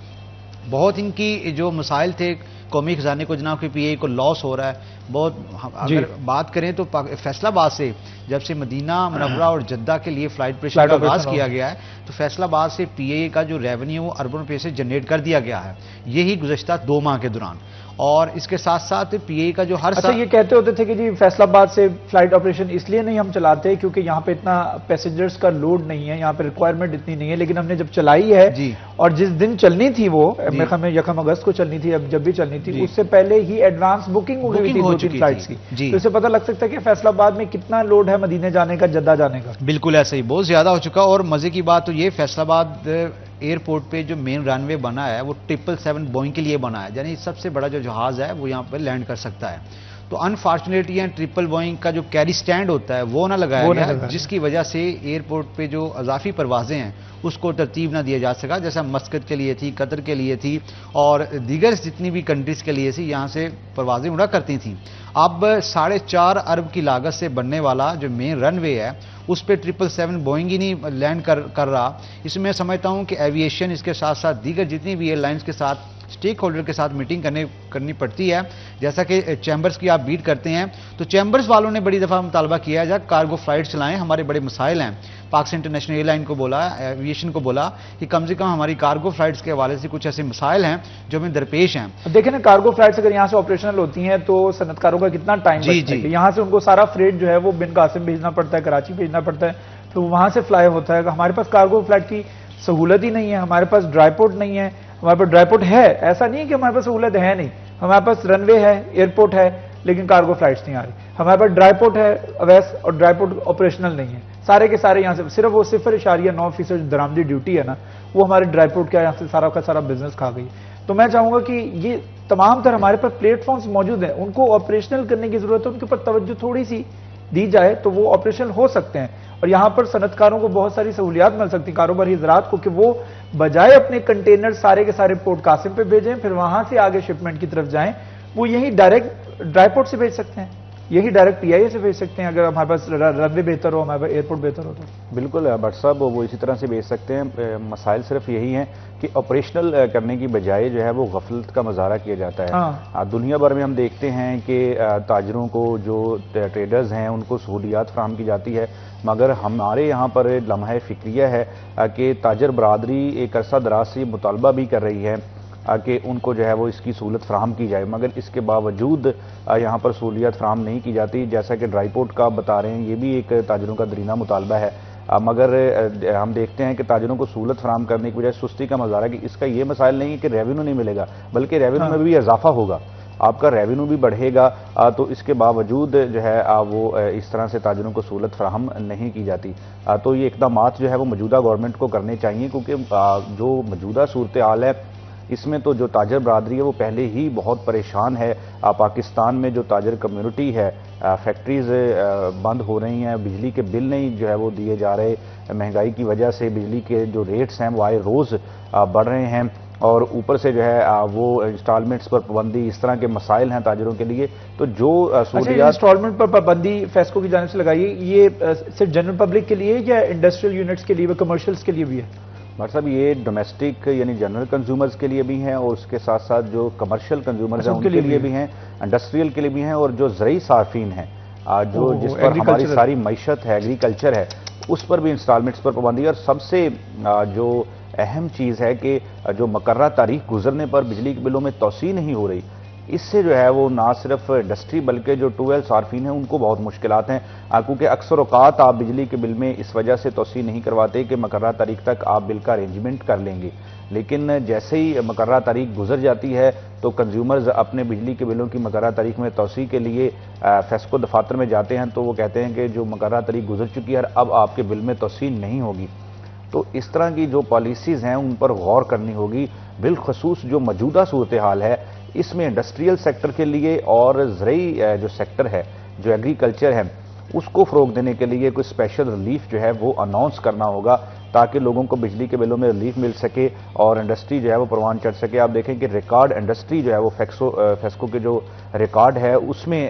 बहुत इनकी जो मसाइल थे, कौमी खजाने को जनाब कि PA को लॉस हो रहा है बहुत। अगर बात करें तो फैसलाबाद से जब से मदीना मुनव्वरा और जद्दा के लिए फ्लाइट ऑपरेशन का आगाज किया गया है, तो फैसलाबाद से PA का जो रेवेन्यू वो अर्बन पे से जनरेट कर दिया गया है, यही गुज़श्ता 2 माह के दौरान। और इसके साथ साथ PA का जो हर अच्छा, ये कहते होते थे कि जी फैसलाबाद से फ्लाइट ऑपरेशन इसलिए नहीं हम चलाते क्योंकि यहाँ पे इतना पैसेंजर्स का लोड नहीं है, यहाँ पे रिक्वायरमेंट इतनी नहीं है। लेकिन हमने जब चलाई है जी, और जिस दिन चलनी थी वो मेरे ख्याल में 1 अगस्त को चलनी थी, अब जब भी चलनी थी उससे पहले ही एडवांस बुकिंग हो गई थी 2-3 फ्लाइट्स की। तो इससे पता लग सकता है कि फैसलाबाद में कितना लोड है मदीने जाने का, जद्दा जाने का। बिल्कुल ऐसा ही, बहुत ज्यादा हो चुका। और मजे की बात तो ये, फैसलाबाद एयरपोर्ट पे जो मेन रनवे बना है वो 777 बोइंग के लिए बना है, यानी सबसे बड़ा जो जहाज है वो यहाँ पर लैंड कर सकता है। तो अनफॉर्चुनेटली यहाँ 777 बोइंग का जो कैरी स्टैंड होता है वो ना लगाया गया, जिसकी वजह से एयरपोर्ट पे जो अजाफी परवाजें हैं उसको तरतीब ना दिया जा सका, जैसा मस्कत के लिए थी, कतर के लिए थी और दीगर जितनी भी कंट्रीज के लिए थी, यहाँ से परवाजें उड़ा करती थी। अब 4.5 अरब की लागत से बनने वाला जो मेन रनवे है उस पर 777 बोइंग ही नहीं लैंड कर रहा। इसमें मैं समझता हूँ कि एविएशन, इसके साथ साथ दीगर जितनी भी एयरलाइंस के साथ स्टेक होल्डर के साथ मीटिंग करनी पड़ती है। जैसा कि चैम्बर्स की आप बीट करते हैं, तो चैम्बर्स वालों ने बड़ी दफ़ा मुतालबा किया है जब कार्गो फ्लाइट चलाएं, हमारे बड़े मसाइल हैं। पाकिस्तान इंटरनेशनल एयरलाइन को बोला, एविएशन को बोला कि कम से कम हमारी कार्गो फ्लाइट्स के हवाले से कुछ ऐसे मसाइल हैं जो हमें दरपेश हैं। देखें ना, कार्गो फ्लाइट्स अगर यहाँ से ऑपरेशनल होती हैं तो सनतकारों का कितना टाइम बचता है। यहाँ से उनको सारा फ्रेट जो है वो बिन कासिम भेजना पड़ता है, कराची भेजना पड़ता है, फिर वहां से फ्लाई होता है। हमारे पास कार्गो फ्लाइट की सहूलत ही नहीं है, हमारे पास ड्राईपोर्ट नहीं है। हमारे पास ड्राईपोर्ट है, ऐसा नहीं है कि हमारे पास सहूलत है नहीं, हमारे पास रनवे है, एयरपोर्ट है, लेकिन कार्गो फ्लाइट्स नहीं आ रही। हमारे पास ड्राईपोर्ट है अवैस, और ड्राईपोर्ट ऑपरेशनल नहीं है। सारे के सारे यहाँ से सिर्फ वो 0.9% दरामदी ड्यूटी है ना, वो हमारे ड्राईपोर्ट का यहाँ से सारा का सारा बिजनेस खा गई। तो मैं चाहूंगा कि ये तमाम तरह हमारे पास प्लेटफॉर्म्स मौजूद हैं, उनको ऑपरेशनल करने की जरूरत है, उनके ऊपर तवज्जो थोड़ी सी दी जाए तो वो ऑपरेशनल हो सकते हैं। और यहाँ पर सनतकारों को बहुत सारी सहूलियात मिल सकती, कारोबारी हजरात को, कि वो बजाय अपने कंटेनर सारे के सारे पोर्ट कासिम पे भेजें, फिर वहां से आगे शिपमेंट की तरफ जाएं, वो यही डायरेक्ट ड्राईपोर्ट से भेज सकते हैं, यही डायरेक्ट PIA से भेज सकते हैं। अगर हमारे पास रनवे बेहतर हो, हमारे पास एयरपोर्ट बेहतर हो तो बिल्कुल भट्ट साहब, वो इसी तरह से भेज सकते हैं। मसाइल सिर्फ यही हैं कि ऑपरेशनल करने की बजाय जो है वो गफलत का मुजाहरा किया जाता है। हाँ। दुनिया भर में हम देखते हैं कि ताजरों को, जो ट्रेडर्स हैं, उनको सहूलियात फराहम की जाती है, मगर हमारे यहाँ पर लम्हा फिक्रिया है कि ताजर बरादरी एक अरसा दराज से मुतालबा भी कर रही है कि उनको जो है वो इसकी सहूलत फराहम की जाए, मगर इसके बावजूद यहाँ पर सहूलियत फराहम नहीं की जाती। जैसा कि ड्राईपोर्ट का बता रहे हैं, ये भी एक ताजरों का दरीना मुतालबा है, मगर हम देखते हैं कि ताजरों को सहूलत फराहम करने की बजाय सुस्ती का मुजाहरा, कि इसका ये मसाइल नहीं है कि रेवेन्यू नहीं मिलेगा, बल्कि रेवेन्यू में भी इजाफा होगा, आपका रेवेन्यू भी बढ़ेगा। तो इसके बावजूद जो है वो इस तरह से ताजरों को सहूलत फराहम नहीं की जाती। तो ये इक़दामात जो है वो मौजूदा गवर्नमेंट को करने चाहिए, क्योंकि जो मौजूदा सूरत हाल है इसमें तो जो ताजर बरादरी है वो पहले ही बहुत परेशान है। पाकिस्तान में जो ताजर कम्युनिटी है, फैक्ट्रीज बंद हो रही हैं, बिजली के बिल नहीं जो है वो दिए जा रहे, महंगाई की वजह से बिजली के जो रेट्स हैं वो आए रोज़ बढ़ रहे हैं, और ऊपर से जो है वो इंस्टॉलमेंट्स पर पाबंदी, इस तरह के मसाइल हैं ताजरों के लिए। तो जो इंस्टॉलमेंट पर पाबंदी फेस्को की जानिब से लगाई, ये सिर्फ जनरल पब्लिक के लिए या इंडस्ट्रियल यूनिट्स के लिए, कमर्शियल्स के लिए भी है? भट्ट साहब, ये डोमेस्टिक यानी जनरल कंज्यूमर्स के लिए भी हैं, और उसके साथ साथ जो कमर्शियल कंज्यूमर्स हैं उनके लिए भी हैं, इंडस्ट्रियल के लिए भी हैं, और जो ज़रई सार्फिन हैं, जो जिस पर हमारी सारी मईशत है, एग्रीकल्चर है, उस पर भी इंस्टॉलमेंट्स पर पाबंदी। और सबसे जो अहम चीज़ है कि जो मुकर्रर तारीख गुजरने पर बिजली के बिलों में तोसी नहीं हो रही, इससे जो है वो ना सिर्फ इंडस्ट्री बल्कि जो 12 सार्फिन हैं उनको बहुत मुश्किलात हैं, क्योंकि अक्सर औकात आप बिजली के बिल में इस वजह से तोसी नहीं करवाते कि मुकर्रर तारीख तक आप बिल का अरेंजमेंट कर लेंगे। लेकिन जैसे ही मुकर्रर तारीख गुजर जाती है तो कंज्यूमर्स अपने बिजली के बिलों की मुकर्रर तारीख में तोसी के लिए फेस्को दफातर में जाते हैं, तो वो कहते हैं कि जो मुकर्रर तारीख गुजर चुकी है अब आपके बिल में तोसी नहीं होगी। तो इस तरह की जो पॉलिसीज़ हैं उन पर गौर करनी होगी। बिलखसूस जो मौजूदा सूरत हाल है इसमें इंडस्ट्रियल सेक्टर के लिए और ज़रई जो सेक्टर है, जो एग्रीकल्चर है, उसको फ़रोग देने के लिए कोई स्पेशल रिलीफ जो है वो अनाउंस करना होगा ताकि लोगों को बिजली के बिलों में रिलीफ मिल सके और इंडस्ट्री जो है वो परवान चढ़ सके। आप देखें कि रिकॉर्ड इंडस्ट्री जो है वो फेस्को के जो रिकॉर्ड है उसमें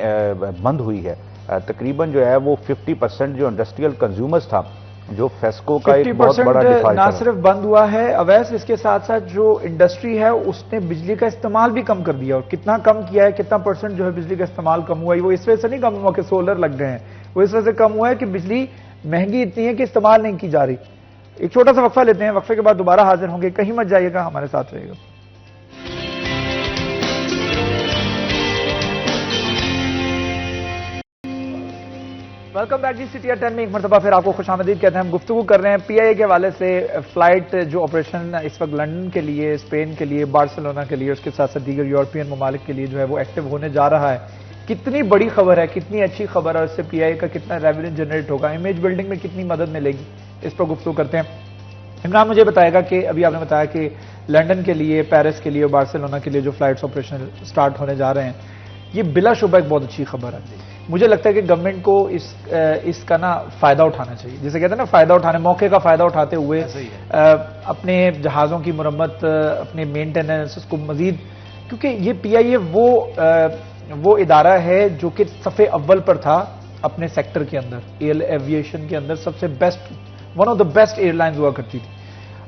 बंद हुई है। तकरीबन जो है वो 50% जो इंडस्ट्रियल कंज्यूमर्स था जो फेस्को का एक बहुत बड़ा डिफॉल्टर ना सिर्फ बंद हुआ है अवैस, इसके साथ साथ जो इंडस्ट्री है उसने बिजली का इस्तेमाल भी कम कर दिया। और कितना कम किया है, कितना परसेंट जो है बिजली का इस्तेमाल कम हुआ है, वो इस वजह से नहीं कम हुआ कि सोलर लग गए हैं, वो इस वजह से कम हुआ है कि बिजली महंगी इतनी है कि इस्तेमाल नहीं की जा रही। एक छोटा सा वक्फा लेते हैं, वक्फे के बाद दोबारा हाजिर होंगे, कहीं मत जाइएगा, हमारे साथ रहेगा। वेलकम बैक जी। सिटी 10 में एक मरतबा फिर आपको खुशामदीद कहते हैं। हम गुफ्तगू कर रहे हैं पीआईए के हवाले से। फ्लाइट जो ऑपरेशन इस वक्त लंदन के लिए, स्पेन के लिए, बार्सिलोना के लिए, उसके साथ साथ दीगर यूरोपियन ममालिक के लिए जो है वो एक्टिव होने जा रहा है। कितनी बड़ी खबर है, कितनी अच्छी खबर है, और इससे पीआईए का कितना रेवेन्यू जनरेट होगा, इमेज बिल्डिंग में कितनी मदद मिलेगी, इस पर गुफ्तगू करते हैं। इमरान मुझे बताएगा कि अभी आपने बताया कि लंदन के लिए, पेरिस के लिए और बार्सिलोना के लिए जो फ्लाइट्स ऑपरेशन स्टार्ट होने जा रहे हैं, ये बिलाशुबा एक बहुत अच्छी खबर है। मुझे लगता है कि गवर्नमेंट को इसका ना फायदा उठाना चाहिए। जैसे कहते हैं ना, फायदा उठाने, मौके का फायदा उठाते हुए अपने जहाज़ों की मुरम्मत, अपने मेंटेनेंस, उसको मजीद, क्योंकि ये पीआईए वो इदारा है जो कि सफ़े अव्वल पर था अपने सेक्टर के अंदर, एयर एविएशन के अंदर सबसे best, one of the best airlines हुआ करती थी।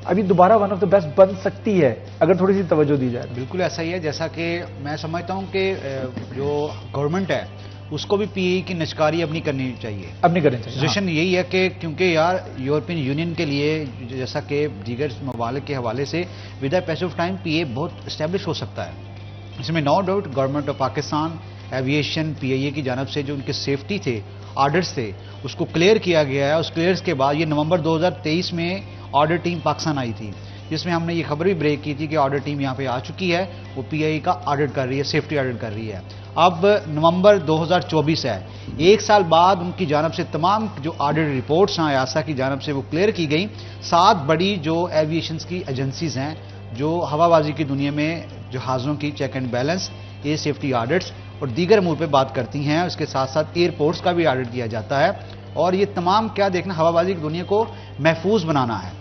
अभी दोबारा वन ऑफ द बेस्ट बन सकती है अगर थोड़ी सी तवज्जो दी जाए। बिल्कुल ऐसा ही है। जैसा कि मैं समझता हूं कि जो गवर्नमेंट है उसको भी पीआईए की निष्कारी अपनी करनी चाहिए, अब नहीं करनी चाहिए। सिचुएशन यही है कि क्योंकि यार यूरोपियन यूनियन के लिए, जैसा कि दीगर ममालिक के हवाले से, with the passage of time PIA बहुत स्टैब्लिश हो सकता है। इसमें no doubt government of Pakistan aviation PIA की जानब से जो उनके सेफ्टी थे, ऑर्डर्स थे, उसको क्लियर किया गया है। उस क्लियर्स के बाद ये नवंबर 2023 में ऑर्डर टीम पाकिस्तान आई थी, जिसमें हमने ये खबर भी ब्रेक की थी कि ऑर्डर टीम यहाँ पे आ चुकी है, वो पीआईए का ऑडिट कर रही है, सेफ्टी ऑडिट कर रही है। अब नवंबर 2024 है, एक साल बाद उनकी जानब से तमाम जो ऑडिट रिपोर्ट्स हैं आयासा की जानब से वो क्लियर की गई। 7 बड़ी जो एविएशन की एजेंसीज हैं जो हवाबाजी की दुनिया में जहाज़ों की check and balance, air safety audits और दीगर अमूर पे बात करती हैं। उसके साथ साथ एयरपोर्ट्स का भी ऑडिट किया जाता है, और ये तमाम क्या देखना, हवाबाजी की दुनिया को महफूज बनाना है।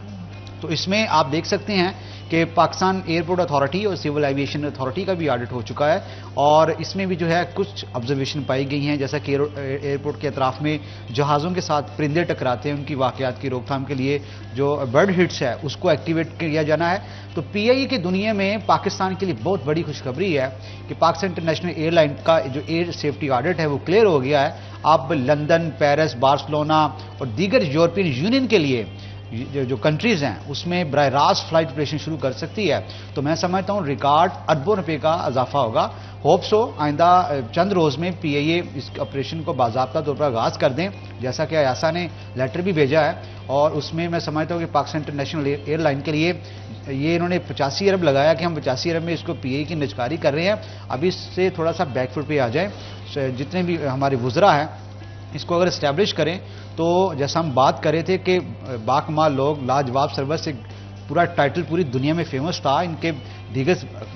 तो इसमें आप देख सकते हैं कि पाकिस्तान एयरपोर्ट अथॉरिटी और सिविल एविएशन अथॉरिटी का भी ऑडिट हो चुका है, और इसमें भी जो है कुछ ऑब्जर्वेशन पाई गई हैं, जैसा कि एयरपोर्ट के अतराफ में जहाज़ों के साथ परिंदे टकराते हैं, उनकी वाक़यात की रोकथाम के लिए जो बर्ड हिट्स है उसको एक्टिवेट किया जाना है। तो पीआईए की दुनिया में पाकिस्तान के लिए बहुत बड़ी खुशखबरी है कि पाकिस्तान इंटरनेशनल एयरलाइन का जो एयर सेफ्टी ऑडिट है वो क्लियर हो गया है। अब लंदन, पेरिस, बार्सिलोना और दीगर यूरोपियन यूनियन के लिए जो कंट्रीज हैं उसमें बराह रास्त फ्लाइट ऑपरेशन शुरू कर सकती है। तो मैं समझता हूँ रिकॉर्ड अरबों रुपए का इजाफा होगा। होप सो आइंदा चंद रोज़ में पीआईए इस ऑपरेशन को बाज़ाब्ता तौर पर आगाज़ कर दें, जैसा कि आयासा ने लेटर भी भेजा है, और उसमें मैं समझता हूँ कि पाकिस्तान इंटरनेशनल एयरलाइन के लिए ये इन्होंने 85 अरब लगाया कि हम 85 अरब में इसको पीआईए की निजकारी कर रहे हैं। अभी इससे थोड़ा सा बैकफुट पे आ जाए, जितने भी हमारे वुज़रा हैं इसको अगर इस्टेब्लिश करें, तो जैसा हम बात कर रहे थे कि बाकमाल लोग, लाजवाब सर्विस से पूरा टाइटल पूरी दुनिया में फेमस था, इनके दीगर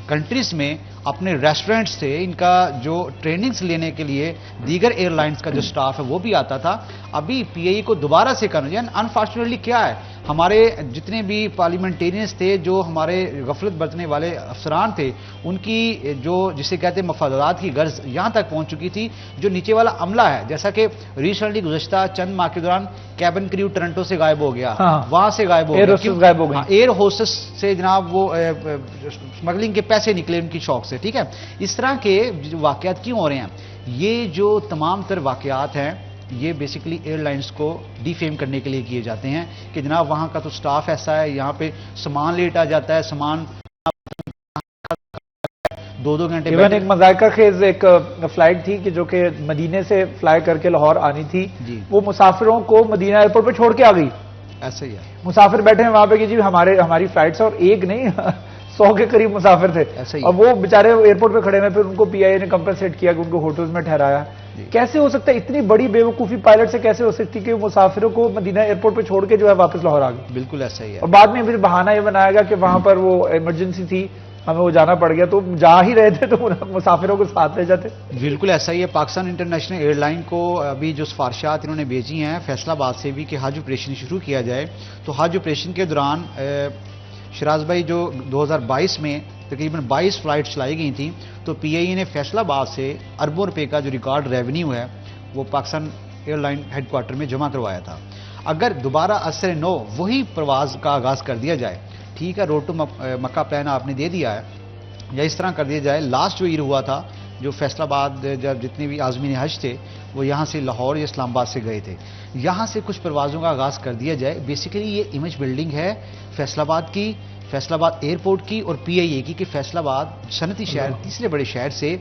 कंट्रीज में अपने रेस्टोरेंट्स थे, इनका जो ट्रेनिंग्स लेने के लिए दीगर एयरलाइंस का जो स्टाफ है वो भी आता था। अभी पीआईए को दोबारा से करना चाहिए। अनफॉर्चुनेटली क्या है, हमारे जितने भी पार्लियामेंटेरियंस थे, जो हमारे गफलत बरतने वाले अफसरान थे, उनकी जो जिसे कहते हैं मफादात की गर्ज यहाँ तक पहुँच चुकी थी, जो नीचे वाला अमला है, जैसा कि रिसेंटली गुज़श्ता चंद माह के दौरान कैबिन क्रू टोरंटो से गायब हो गया, वहां से गायब हो गया, एयर होस्टेस से जनाब वो स्मगलिंग के पैसे निकले उनकी शौक से। ठीक है, इस तरह के वाकयात क्यों हो रहे हैं? ये जो तमाम तर वाकयात हैं ये बेसिकली एयरलाइंस को डिफेम करने के लिए किए जाते हैं कि जनाब वहाँ का तो स्टाफ ऐसा है, यहाँ पे सामान लेट आ जाता है, सामान 2-2 घंटे। इवन एक मजाका खेज एक फ्लाइट थी कि जो कि मदीने से फ्लाई करके लाहौर आनी थी, वो मुसाफिरों को मदीना एयरपोर्ट पे छोड़ के आ गई। ऐसा ही है, मुसाफिर बैठे हैं वहां पे कि जी हमारी फ्लाइट्स, और एक नहीं 100 के करीब मुसाफिर थे। ऐसा ही और वो बेचारे एयरपोर्ट पे खड़े हैं, फिर उनको पीआईए ने कंपनसेट किया कि उनको होटल्स में ठहराया। कैसे हो सकता है, इतनी बड़ी बेवकूफी पायलट से कैसे हो सकती कि मुसाफिरों को मदीना एयरपोर्ट पे छोड़ के जो है वापस लाहौर आ गए? बिल्कुल ऐसा ही है। और बाद में फिर बहाना ये बनाया गया कि वहां पर वो इमरजेंसी थी, हमें वो जाना पड़ गया, तो जा ही रहे थे तो मुसाफिरों को साथ ले जाते। बिल्कुल ऐसा ही है। पाकिस्तान इंटरनेशनल एयरलाइन को अभी जो सिफारिशात इन्होंने भेजी हैं फैसलाबाद से भी कि हज ऑपरेशन शुरू किया जाए, तो हज ऑपरेशन के दौरान शराज भाई जो 2022 में तकरीबन 22 फ्लाइट चलाई गई थी, तो पीआईए ने फैसलाबाद से अरबों रुपए का जो रिकॉर्ड रेवेन्यू है वो पाकिस्तान एयरलाइन हेडक्वार्टर में जमा करवाया था। अगर दोबारा असर नौ वही प्रवास का आगाज कर दिया जाए, ठीक है, रोड टू मक्का प्लान आपने दे दिया है, या इस तरह कर दिया जाए, लास्ट जो ईयर हुआ था जो फैसलाबाद जब जितने भी आज़मीन हज थे वो यहाँ से लाहौर या इस्लामाबाद से गए थे, यहाँ से कुछ परवाज़ों का आगाज़ कर दिया जाए। बेसिकली ये इमेज बिल्डिंग है फैसलाबाद की, फैसलाबाद एयरपोर्ट की और पीआईए की कि फैसलाबाद सनती शहर, तीसरे बड़े शहर से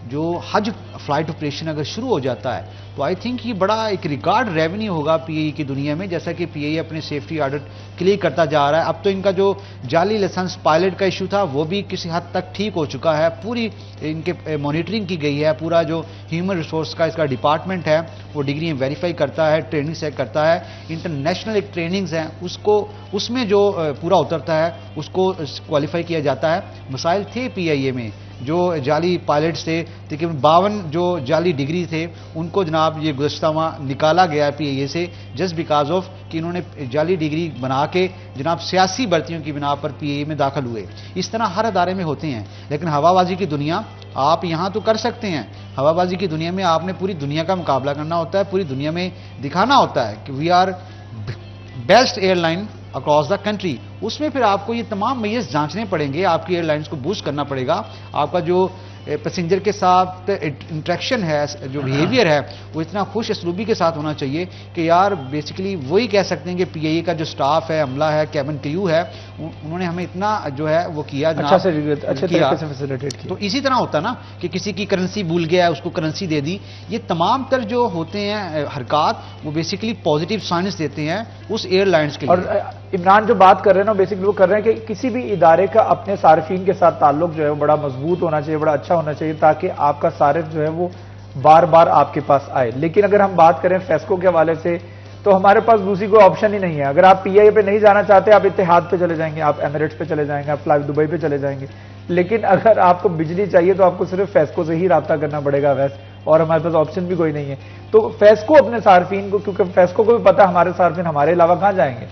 जो हज फ्लाइट ऑपरेशन अगर शुरू हो जाता है तो आई थिंक ये बड़ा एक रिकॉर्ड रेवेन्यू होगा पीआईए की दुनिया में। जैसा कि पीआईए अपने सेफ्टी ऑडिट क्लियर करता जा रहा है, अब तो इनका जो जाली लाइसेंस पायलट का इशू था वो भी किसी हद तक ठीक हो चुका है, पूरी इनके मॉनिटरिंग की गई है, पूरा जो ह्यूमन रिसोर्स का इसका डिपार्टमेंट है वो डिग्री वेरीफाई करता है, ट्रेनिंग से करता है, इंटरनेशनल एक ट्रेनिंग्स हैं उसको उसमें जो पूरा उतरता है उसको क्वालिफाई किया जाता है। मसाइल थे पीआईए में, जो जाली पायलट्स थे, तकरीबन 52 जो जाली डिग्री थे उनको जनाब ये गुज़श्ता माह निकाला गया है पीआईए से, जस्ट बिकॉज ऑफ कि इन्होंने जाली डिग्री बना के जनाब सियासी भर्तियों की बिना पर पीआईए में दाखिल हुए। इस तरह हर अदारे में होते हैं, लेकिन हवाबाजी की दुनिया आप यहाँ तो कर सकते हैं, हवाबाजी की दुनिया में आपने पूरी दुनिया का मुकाबला करना होता है, पूरी दुनिया में दिखाना होता है कि we are best airline across the country. उसमें फिर आपको ये तमाम मेजर्स जांचने पड़ेंगे, आपकी एयरलाइंस को बूस्ट करना पड़ेगा, आपका जो पैसेंजर के साथ इंटरेक्शन है, जो बिहेवियर है वो इतना खुश असलूबी के साथ होना चाहिए कि यार बेसिकली वही कह सकते हैं कि पीआईए का जो स्टाफ है, अमला है, कैबिन क्रू है, उन्होंने हमें इतना जो है वो किया, अच्छे तरीके से फैसिलिटेट किया। तो इसी तरह होता ना कि किसी की करेंसी भूल गया है उसको करेंसी दे दी, ये तमाम तर जो होते हैं हरकत वो बेसिकली पॉजिटिव साइंस देते हैं उस एयरलाइंस के लिए। और इमरान जो बात कर रहे हैं ना, बेसिकली वो कर रहे हैं कि किसी भी इदारे का अपने सार्फिन के साथ ताल्लुक जो है वो बड़ा मजबूत होना चाहिए, बड़ा अच्छा होना चाहिए, ताकि आपका सारिफ जो है वो बार बार आपके पास आए। लेकिन अगर हम बात करें फेस्को के हवाले से तो हमारे पास दूसरी कोई ऑप्शन ही नहीं है। अगर आप पीआईए पे नहीं जाना चाहते, आप इत्तेहाद पे चले जाएंगे, आप एमिरेट्स पे चले जाएंगे, आप फ्लाई दुबई पे चले जाएंगे। लेकिन अगर आपको बिजली चाहिए तो आपको सिर्फ फेस्को से ही राब्ता करना पड़ेगा वैसे, और हमारे पास ऑप्शन भी कोई नहीं है। तो फेस्को अपने सार्फिन को, क्योंकि फेस्को को भी पता है हमारे सार्फिन हमारे अलावा कहाँ जाएंगे,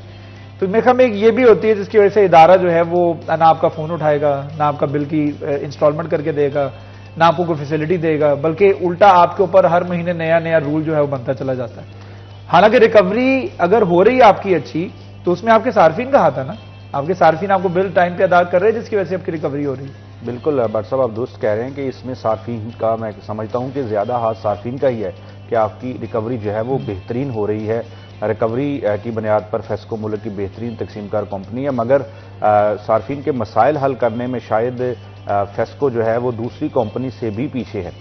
तो मेरे ख्याल में एक ये भी होती है जिसकी वजह से इदारा जो है वो ना आपका फोन उठाएगा, ना आपका बिल की इंस्टॉलमेंट करके देगा, ना आपको कोई फैसिलिटी देगा, बल्कि उल्टा आपके ऊपर हर महीने नया नया रूल जो है वो बनता चला जाता है। हालांकि रिकवरी अगर हो रही है आपकी अच्छी, तो उसमें आपके सार्फिन का हाथ है ना, आपके सार्फिन आपको बिल टाइम पे अदा कर रहे हैं जिसकी वजह से आपकी रिकवरी हो रही है। बिल्कुल भट्ट साहब, आप दुरुस्त कह रहे हैं कि इसमें सार्फिन का, मैं समझता हूं कि ज्यादा हाथ सार्फिन का ही है कि आपकी रिकवरी जो है वो बेहतरीन हो रही है। रिकवरी की बुनियाद पर फेस्को मुल्क की बेहतरीन तकसीमकार कंपनी है, मगर सार्फिन के मसाइल हल करने में शायद फेस्को जो है वो दूसरी कंपनी से भी पीछे है।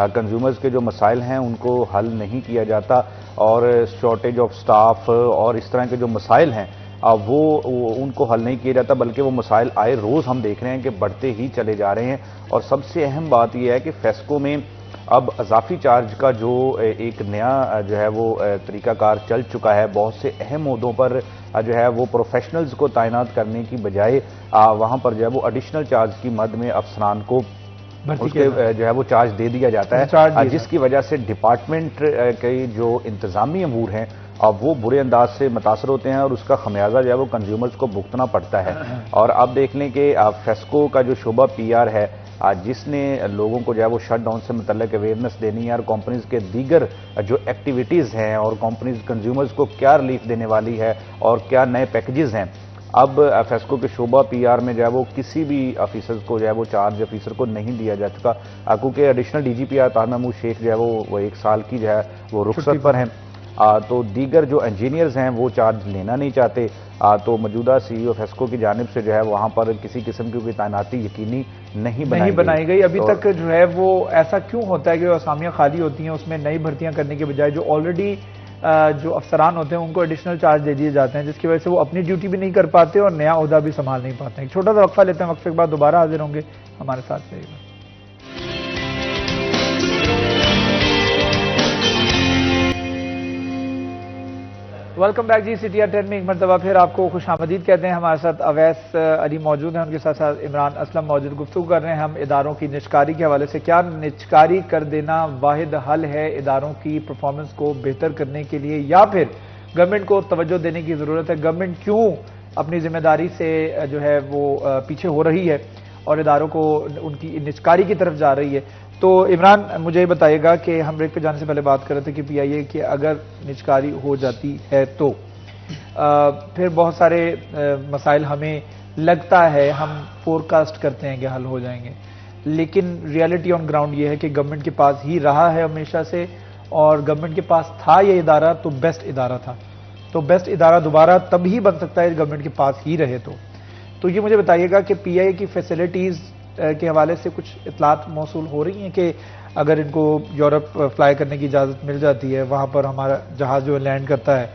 कंज्यूमर्स के जो मसाइल हैं उनको हल नहीं किया जाता, और शॉर्टेज ऑफ स्टाफ और इस तरह के जो मसाइल हैं वो उनको हल नहीं किया जाता, बल्कि वो मसाइल आए रोज़ हम देख रहे हैं कि बढ़ते ही चले जा रहे हैं। और सबसे अहम बात यह है कि फेस्को में अब अजाफी चार्ज का जो एक नया जो है वो तरीकाकार चल चुका है, बहुत से अहम ओहदों पर जो है वो प्रोफेशनल्स को तैनात करने की बजाय वहाँ पर जो है वो एडिशनल चार्ज की मद में अफसरान को उसके जो है वो चार्ज दे दिया जाता है, जिसकी वजह से डिपार्टमेंट के जो इंतजामी अमूर हैं अब वो बुरे अंदाज से मुतासर होते हैं, और उसका खमियाजा जो है वो कंज्यूमर्स को भुगतना पड़ता है। और अब देख लें कि फेस्को का जो शोबा पीआर है, जिसने लोगों को जो है वो शट डाउन से मुतल्लिक अवेयरनेस देनी है, और कंपनीज के दीगर जो एक्टिविटीज़ हैं, और कंपनीज कंज्यूमर्स को क्या रिलीफ देने वाली है और क्या नए पैकेजेस हैं, अब फेस्को के शोबा पीआर में जो है वो किसी भी ऑफिसर को जो है वो चार्ज ऑफिसर को नहीं दिया जा चुका, क्योंकि एडिशनल डीजीपी ताहिर महमूद शेख जो है वो 1 साल की जो है वो रुखसत पर हैं। तो दीगर जो इंजीनियर्स हैं वो चार्ज लेना नहीं चाहते। तो मौजूदा सीईओ फेस्को की जानिब से जो है वहाँ पर किसी किस्म की कोई तैनाती यकीनी नहीं बनाई गई। अभी तक जो है वो ऐसा क्यों होता है कि असामियाँ खाली होती हैं, उसमें नई भर्तियां करने के बजाय जो ऑलरेडी जो अफसरान होते हैं उनको एडिशनल चार्ज दे दिए जाते हैं, जिसकी वजह से वो अपनी ड्यूटी भी नहीं कर पाते और नया ओहदा भी संभाल नहीं पाते हैं। एक छोटा सा वक्फा लेते हैं, वक्फे के बाद दोबारा हाजिर होंगे, हमारे साथ रहिएगा। वेलकम बैक जी। सिटी 10 में एक मरतबा फिर आपको खुशामदीद कहते हैं। हमारे साथ अवैस अली मौजूद हैं, उनके साथ साथ इमरान असलम मौजूद। गुफ्तगू कर रहे हैं हम इदारों की निजकारी के हवाले से। क्या निजकारी कर देना वाहिद हल है इदारों की परफॉर्मेंस को बेहतर करने के लिए, या फिर गवर्नमेंट को तवज्जो देने की ज़रूरत है? गवर्नमेंट क्यों अपनी जिम्मेदारी से जो है वो पीछे हो रही है और इदारों को उनकी निजकारी की तरफ जा रही है? तो इमरान मुझे ये बताइएगा कि हम ब्रेक पे जाने से पहले बात कर रहे थे कि पीआईए की अगर निजकारी हो जाती है तो फिर बहुत सारे मसाइल हमें लगता है, हम फोरकास्ट करते हैं कि हल हो जाएंगे, लेकिन रियलिटी ऑन ग्राउंड ये है कि गवर्नमेंट के पास ही रहा है हमेशा से, और गवर्नमेंट के पास था ये इदारा तो बेस्ट इदारा था। तो बेस्ट इदारा दोबारा तब ही बन सकता है गवर्नमेंट के पास ही रहे तो ये मुझे बताइएगा कि पीआईए की फैसिलिटीज़ के हवाले से कुछ इतलात मौसूल हो रही हैं कि अगर इनको यूरोप फ्लाई करने की इजाज़त मिल जाती है, वहाँ पर हमारा जहाज़ जो लैंड करता है,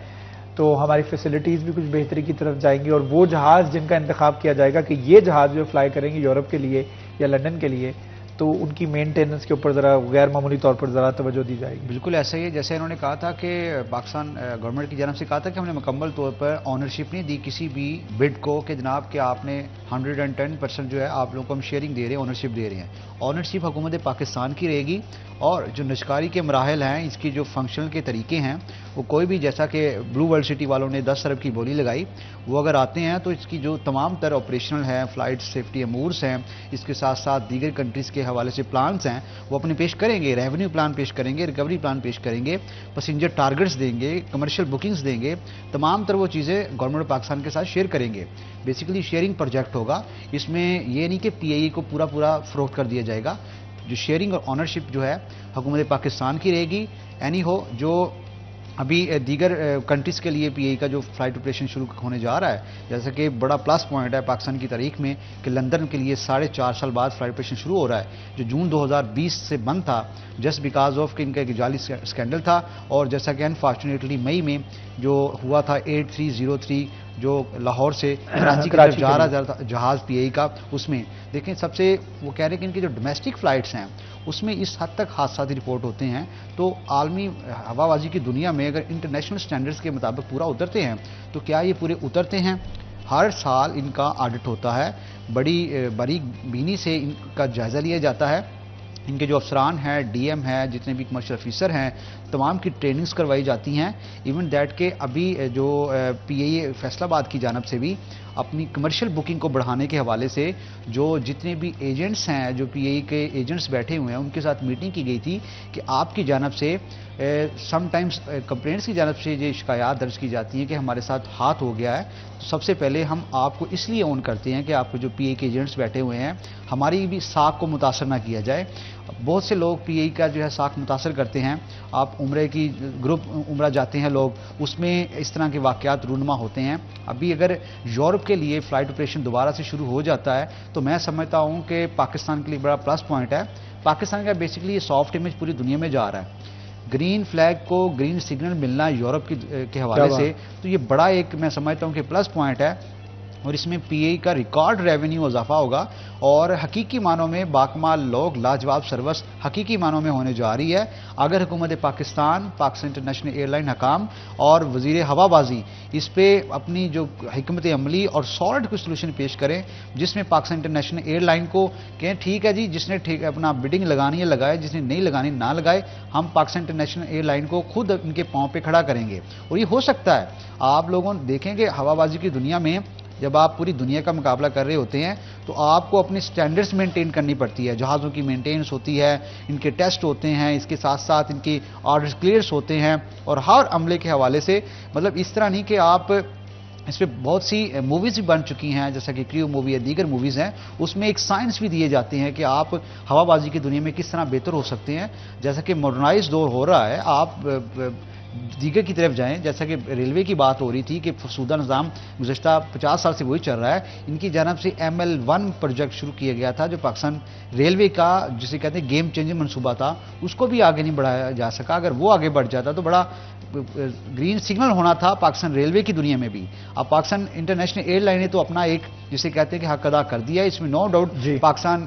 तो हमारी फैसिलिटीज़ भी कुछ बेहतरी की तरफ जाएंगी, और वो जहाज़ जिनका इंतखाब किया जाएगा कि ये जहाज़ जो फ्लाई करेंगे यूरोप के लिए या लंदन के लिए, तो उनकी मेंटेनेंस के ऊपर ज़रा गैर मामूली तौर पर ज़रा तवज्जो दी जाएगी। बिल्कुल ऐसा ही है, जैसे इन्होंने कहा था कि पाकिस्तान गवर्नमेंट की जानब से कहा था कि हमने मुकम्मल तौर पर ऑनरशिप नहीं दी किसी भी बिड को, कि जनाब कि आपने 110% जो है आप लोगों को हम शेयरिंग दे रहे हैं, ऑनरशिप दे रहे हैं। ऑनरशिप हुकूमत पाकिस्तान की रहेगी, और जो निजकारी के मराहल हैं, इसकी जो फंक्शनल के तरीके हैं, वो कोई भी, जैसा कि ब्लू वर्ल्ड सिटी वालों ने 10 अरब की बोली लगाई, वो अगर आते हैं तो इसकी जो तमाम तर ऑपरेशनल है, फ्लाइट सेफ्टी अमूर्स हैं, इसके साथ साथ दीगर कंट्रीज़ के हवाले से प्लान्स हैं, वो अपने पेश करेंगे, रेवेन्यू प्लान पेश करेंगे, रिकवरी प्लान पेश करेंगे, पैसेंजर टारगेट्स देंगे, कमर्शियल बुकिंग्स देंगे, तमाम तर वो चीज़ें गवर्नमेंट पाकिस्तान के साथ शेयर करेंगे। बेसिकली शेयरिंग प्रोजेक्ट होगा, इसमें ये नहीं कि पीआईए को पूरा फ़रोख्त कर दिया जाएगा। जो शेयरिंग और ऑनरशिप जो है हुकूमत पाकिस्तान की रहेगी। एनी हो जो अभी दीगर कंट्रीज़ के लिए पीआईए का जो फ्लाइट ऑपरेशन शुरू होने जा रहा है, जैसा कि बड़ा प्लस पॉइंट है पाकिस्तान की तारीख में कि लंदन के लिए 4.5 साल बाद फ्लाइट ऑपरेशन शुरू हो रहा है, जो जून 2020 से बंद था जस्ट बिकॉज ऑफ कि इनका एक जाली स्कैंडल था। और जैसा कि अनफॉर्चुनेटली मई में जो हुआ था 8303 जो लाहौर से कराची की तरफ जा रहा था जहाज़ पीआईए का, उसमें देखें सबसे वो कह रहे हैं कि इनकी जो डोमेस्टिक फ़्लाइट्स हैं उसमें इस हद तक हादसा रिपोर्ट होते हैं। तो आलमी हवाबाजी की दुनिया में अगर इंटरनेशनल स्टैंडर्ड्स के मुताबिक पूरा उतरते हैं तो क्या ये पूरे उतरते हैं? हर साल इनका ऑडिट होता है, बड़ी बारीक बीनी से इनका जायज़ा लिया जाता है। इनके जो अफसरान हैं, डीएम हैं, जितने भी कमर्शियल ऑफिसर हैं, तमाम की ट्रेनिंग्स करवाई जाती हैं। इवन दैट के अभी जो पीआईए फैसलाबाद की जानब से भी अपनी कमर्शियल बुकिंग को बढ़ाने के हवाले से जो जितने भी एजेंट्स हैं, जो पीआईए के एजेंट्स बैठे हुए हैं, उनके साथ मीटिंग की गई थी कि आपकी जानब से समटाइम्स कंप्लेंट्स की जानब से ये शिकायत दर्ज की जाती हैं कि हमारे साथ हाथ हो गया है, तो सबसे पहले हम आपको इसलिए ऑन करते हैं कि आपको जो पीआईए के एजेंट्स बैठे हुए हैं, हमारी भी साख को मुतासर ना किया जाए। बहुत से लोग पीआईए का जो है साख मुतासर करते हैं। आप उम्रे की ग्रुप उम्रा जाते हैं लोग, उसमें इस तरह के वाक़यात रूनुमा होते हैं। अभी अगर यूरोप के लिए फ़्लाइट ऑपरेशन दोबारा से शुरू हो जाता है तो मैं समझता हूँ कि पाकिस्तान के लिए बड़ा प्लस पॉइंट है। पाकिस्तान का बेसिकली ये सॉफ्ट इमेज पूरी दुनिया में जा रहा है। ग्रीन फ्लैग को ग्रीन सिग्नल मिलना यूरोप के हवाले से, तो ये बड़ा एक मैं समझता हूँ कि प्लस पॉइंट है। और इसमें पीआईए का रिकॉर्ड रेवेन्यू इजाफा होगा और हकीकी मानों में बाकमाल लोग, लाजवाब सर्विस हकीकी मानों में होने जा रही है। अगर हुकूमत पाकिस्तान इंटरनेशनल एयरलाइन हकाम और वजीर हवाबाजी इस पे अपनी जो हिकमत अमली और सॉलिड कोई सोल्यूशन पेश करें, जिसमें पाकिस्तान इंटरनेशनल एयरलाइन को कहें ठीक है जी, जिसने ठीक अपना बिडिंग लगानी है लगाए, जिसने नहीं लगानी ना लगाए, हम पाकिस्तान इंटरनेशनल एयरलाइन को खुद इनके पाँव पे खड़ा करेंगे। और ये हो सकता है। आप लोगों देखेंगे हवाबाजी की दुनिया में जब आप पूरी दुनिया का मुकाबला कर रहे होते हैं तो आपको अपनी स्टैंडर्ड्स मेंटेन करनी पड़ती है। जहाज़ों की मेंटेनेंस होती है, इनके टेस्ट होते हैं, इसके साथ साथ इनकी ऑर्डर्स क्लियर्स होते हैं। और हर अमले के हवाले से मतलब इस तरह नहीं कि आप इस पर बहुत सी मूवीज़ भी बन चुकी हैं, जैसा कि क्रू मूवी या दीगर मूवीज़ हैं, उसमें एक साइंस भी दिए जाते हैं कि आप हवाबाजी की दुनिया में किस तरह बेहतर हो सकते हैं। जैसा कि मॉडर्नाइज दौर हो रहा है, आप दीगर की तरफ जाएं, जैसा कि रेलवे की बात हो रही थी कि फसूदा निज़ाम गुज़श्ता 50 साल से वही चल रहा है। इनकी जानब से ML1 प्रोजेक्ट शुरू किया गया था, जो पाकिस्तान रेलवे का जिसे कहते हैं गेम चेंजिंग मनसूबा था, उसको भी आगे नहीं बढ़ाया जा सका। अगर वो आगे बढ़ जाता तो बड़ा ग्रीन सिग्नल होना था पाकिस्तान रेलवे की दुनिया में भी। अब पाकिस्तान इंटरनेशनल एयरलाइन ने तो अपना एक जिसे कहते हैं कि हक अदा कर दिया है, इसमें नो डाउट पाकिस्तान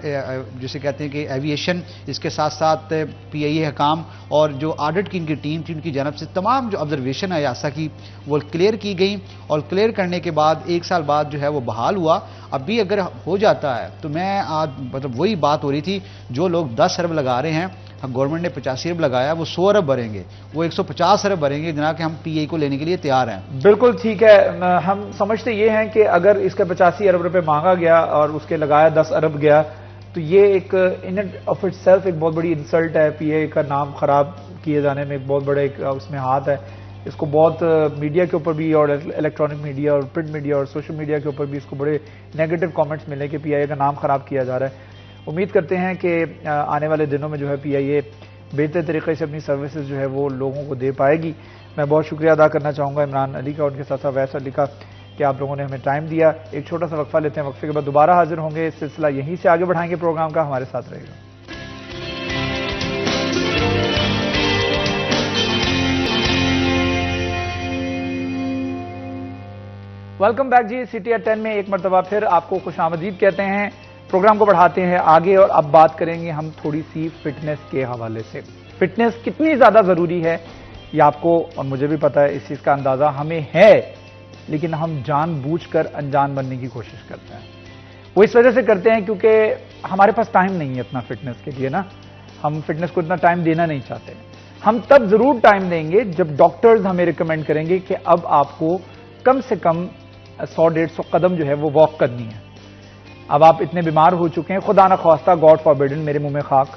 जिसे कहते हैं कि एविएशन, इसके साथ साथ PIA हकाम और जो ऑडिट की इनकी टीम थी, उनकी जानब से तमाम जो ऑब्जर्वेशन है यासा की वो क्लियर की गई, और क्लियर करने के बाद 1 साल बाद जो है वो बहाल हुआ। अब भी अगर हो जाता है तो मैं आज मतलब वही बात हो रही थी, जो लोग 10 अरब लगा रहे हैं, गवर्नमेंट ने 85 अरब लगाया, वो 100 अरब भरेंगे, वो 150 अरब भरेंगे, जनाब कि हम PIA को लेने के लिए तैयार हैं। बिल्कुल ठीक है। हम समझते ये हैं कि अगर इसका 85 अरब रुपए मांगा गया और उसके लगाया 10 अरब गया, तो ये एक इन ऑफ इट सेल्फ एक बहुत बड़ी इंसल्ट है। PIA का नाम खराब किए जाने में एक बहुत बड़ा एक उसमें हाथ है। इसको बहुत मीडिया के ऊपर भी और इलेक्ट्रॉनिक मीडिया और प्रिंट मीडिया और सोशल मीडिया के ऊपर भी इसको बड़े नेगेटिव कमेंट्स मिले कि PIA का नाम खराब किया जा रहा है। उम्मीद करते हैं कि आने वाले दिनों में जो है PIA बेहतर तरीके से अपनी सर्विसेज जो है वो लोगों को दे पाएगी। मैं बहुत शुक्रिया अदा करना चाहूँगा इमरान अली का, उनके साथ साथ वैस अली का, कि आप लोगों ने हमें टाइम दिया। एक छोटा सा वक्फा लेते हैं, वक्फे के बाद दोबारा हाजिर होंगे। इस सिलसिला यहीं से आगे बढ़ाएंगे प्रोग्राम का, हमारे साथ रहेगा। Welcome back ji. City at 10 में एक मरतबा फिर आपको खुशामदीद कहते हैं। प्रोग्राम को बढ़ाते हैं आगे और अब बात करेंगे हम थोड़ी सी फिटनेस के हवाले से। फिटनेस कितनी ज्यादा जरूरी है ये आपको और मुझे भी पता है, इस चीज का अंदाजा हमें है, लेकिन हम जानबूझकर अनजान बनने की कोशिश करते हैं। वो इस वजह से करते हैं क्योंकि हमारे पास टाइम नहीं है इतना फिटनेस के लिए ना, हम फिटनेस को इतना टाइम देना नहीं चाहते। हम तब जरूर टाइम देंगे जब डॉक्टर्स हमें रिकमेंड करेंगे कि अब आपको कम से कम 100-150 कदम जो है वो वॉक करनी है। अब आप इतने बीमार हो चुके हैं, खुदा ना ख्वास्ता, गॉड फॉरबिडन, मेरे मुंह में खाक,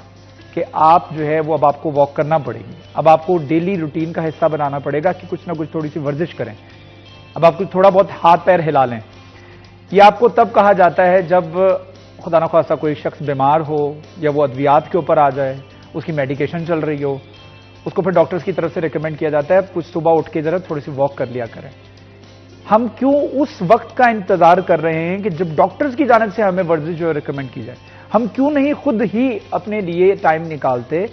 कि आप जो है वो अब आपको वॉक करना पड़ेगी। अब आपको डेली रूटीन का हिस्सा बनाना पड़ेगा कि कुछ ना कुछ थोड़ी सी वर्जिश करें। अब आपको थोड़ा बहुत हाथ पैर हिला लें। ये आपको तब कहा जाता है जब खुदा ना ख्वास्ता कोई शख्स बीमार हो या वो अद्वियात के ऊपर आ जाए, उसकी मेडिकेशन चल रही हो, उसको फिर डॉक्टर्स की तरफ से रिकमेंड किया जाता है कुछ सुबह उठ के जरा थोड़ी सी वॉक कर लिया करें। हम क्यों उस वक्त का इंतजार कर रहे हैं कि जब डॉक्टर्स की जानिब से हमें वर्जिश जो रिकमेंड की जाए? हम क्यों नहीं खुद ही अपने लिए टाइम निकालते?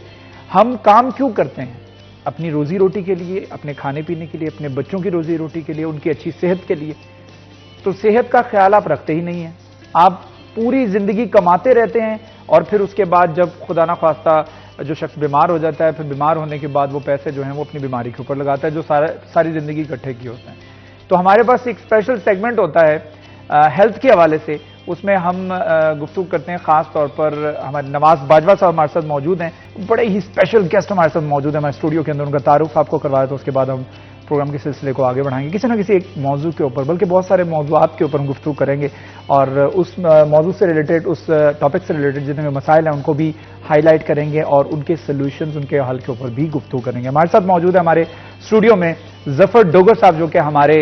हम काम क्यों करते हैं? अपनी रोजी रोटी के लिए, अपने खाने पीने के लिए, अपने बच्चों की रोजी रोटी के लिए, उनकी अच्छी सेहत के लिए। तो सेहत का ख्याल आप रखते ही नहीं है। आप पूरी जिंदगी कमाते रहते हैं और फिर उसके बाद जब खुदा ना ख्वास्ता जो शख्स बीमार हो जाता है, फिर बीमार होने के बाद वो पैसे जो हैं वो अपनी बीमारी के ऊपर लगाता है जो सारी जिंदगी इकट्ठे किए होते हैं। तो हमारे पास एक स्पेशल सेगमेंट होता है हेल्थ के हवाले से, उसमें हम गुफ्तगू करते हैं। खास तौर पर हमारे नवाज बाजवा साहब हमारे साथ मौजूद हैं, बड़े ही स्पेशल गेस्ट हमारे साथ मौजूद हैं हमारे स्टूडियो के अंदर। उनका तारुफ आपको करवाया, तो उसके बाद हम प्रोग्राम के सिलसिले को आगे बढ़ाएंगे किसी न किसी एक मौजू के ऊपर, बल्कि बहुत सारे मौजूआत के ऊपर हम गुफ्तगू करेंगे और उस मौजू से रिलेटेड, उस टॉपिक से रिलेटेड जितने भी मसाइल हैं उनको भी हाईलाइट करेंगे और उनके सोल्यूशंस, उनके हल के ऊपर भी गुफ्तगू करेंगे। हमारे साथ मौजूद है हमारे स्टूडियो में जफर डोगर साहब, जो कि हमारे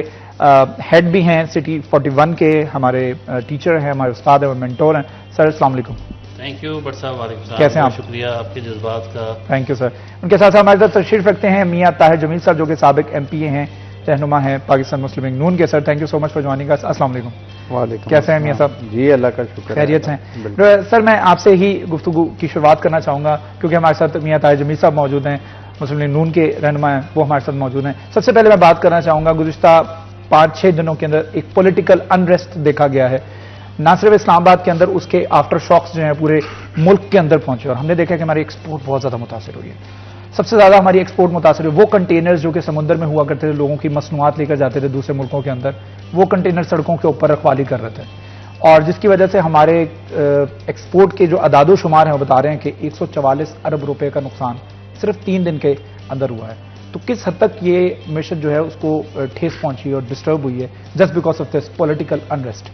हेड भी हैं सिटी 41 के, हमारे टीचर हैं, हमारे उस्ताद हैं और मेंटोर हैं। सर अस्सलाम वालेकुम। थैंक यू बट साहब, वालेकुम सलाम। कैसे हैं आप? शुक्रिया आपके जज्बात का। Thank you sir. उनके साथ हमारे साथ तशरीफ रखते हैं मियां ताहिर जमील साहब, जो कि साबिक MPA हैं, रहनुमा हैं पाकिस्तान मुस्लिम लीग नून के। Sir thank you so much for joining us. अस्सलाम वालेकुम। वालेकुम। कैसे हैं मियां साहब? जी अल्लाह का शुक्र, खैरियत हैं। सर मैं आपसे ही गुफ्तगू की शुरुआत करना चाहूंगा क्योंकि हमारे साथ मियां ताहिर जमील साहब मौजूद हैं, मुस्लिम लीग नून के रहनुमा हैं, वो हमारे साथ मौजूद हैं। सबसे पहले मैं बात करना चाहूंगा, गुज़िश्ता 5-6 दिनों के अंदर एक पॉलिटिकल अनरेस्ट देखा गया है, ना सिर्फ इस्लामाबाद के अंदर, उसके आफ्टर शॉक्स जो हैं पूरे मुल्क के अंदर पहुंचे और हमने देखा कि हमारी एक्सपोर्ट बहुत ज्यादा मुतासर हुई है। सबसे ज्यादा हमारी एक्सपोर्ट मुतासर हुई, वो कंटेनर्स जो कि समुद्र में हुआ करते थे, लोगों की मसनूआत लेकर जाते थे दूसरे मुल्कों के अंदर, वो कंटेनर सड़कों के ऊपर रखवाली कर रहे थे और जिसकी वजह से हमारे एक्सपोर्ट के जो अदादो शुमार हैं वो बता रहे हैं कि 144 अरब रुपए का नुकसान सिर्फ 3 दिन के अंदर हुआ है। तो किस हद तक ये मिशन जो है उसको ठेस पहुंची और डिस्टर्ब हुई है just because of this political unrest?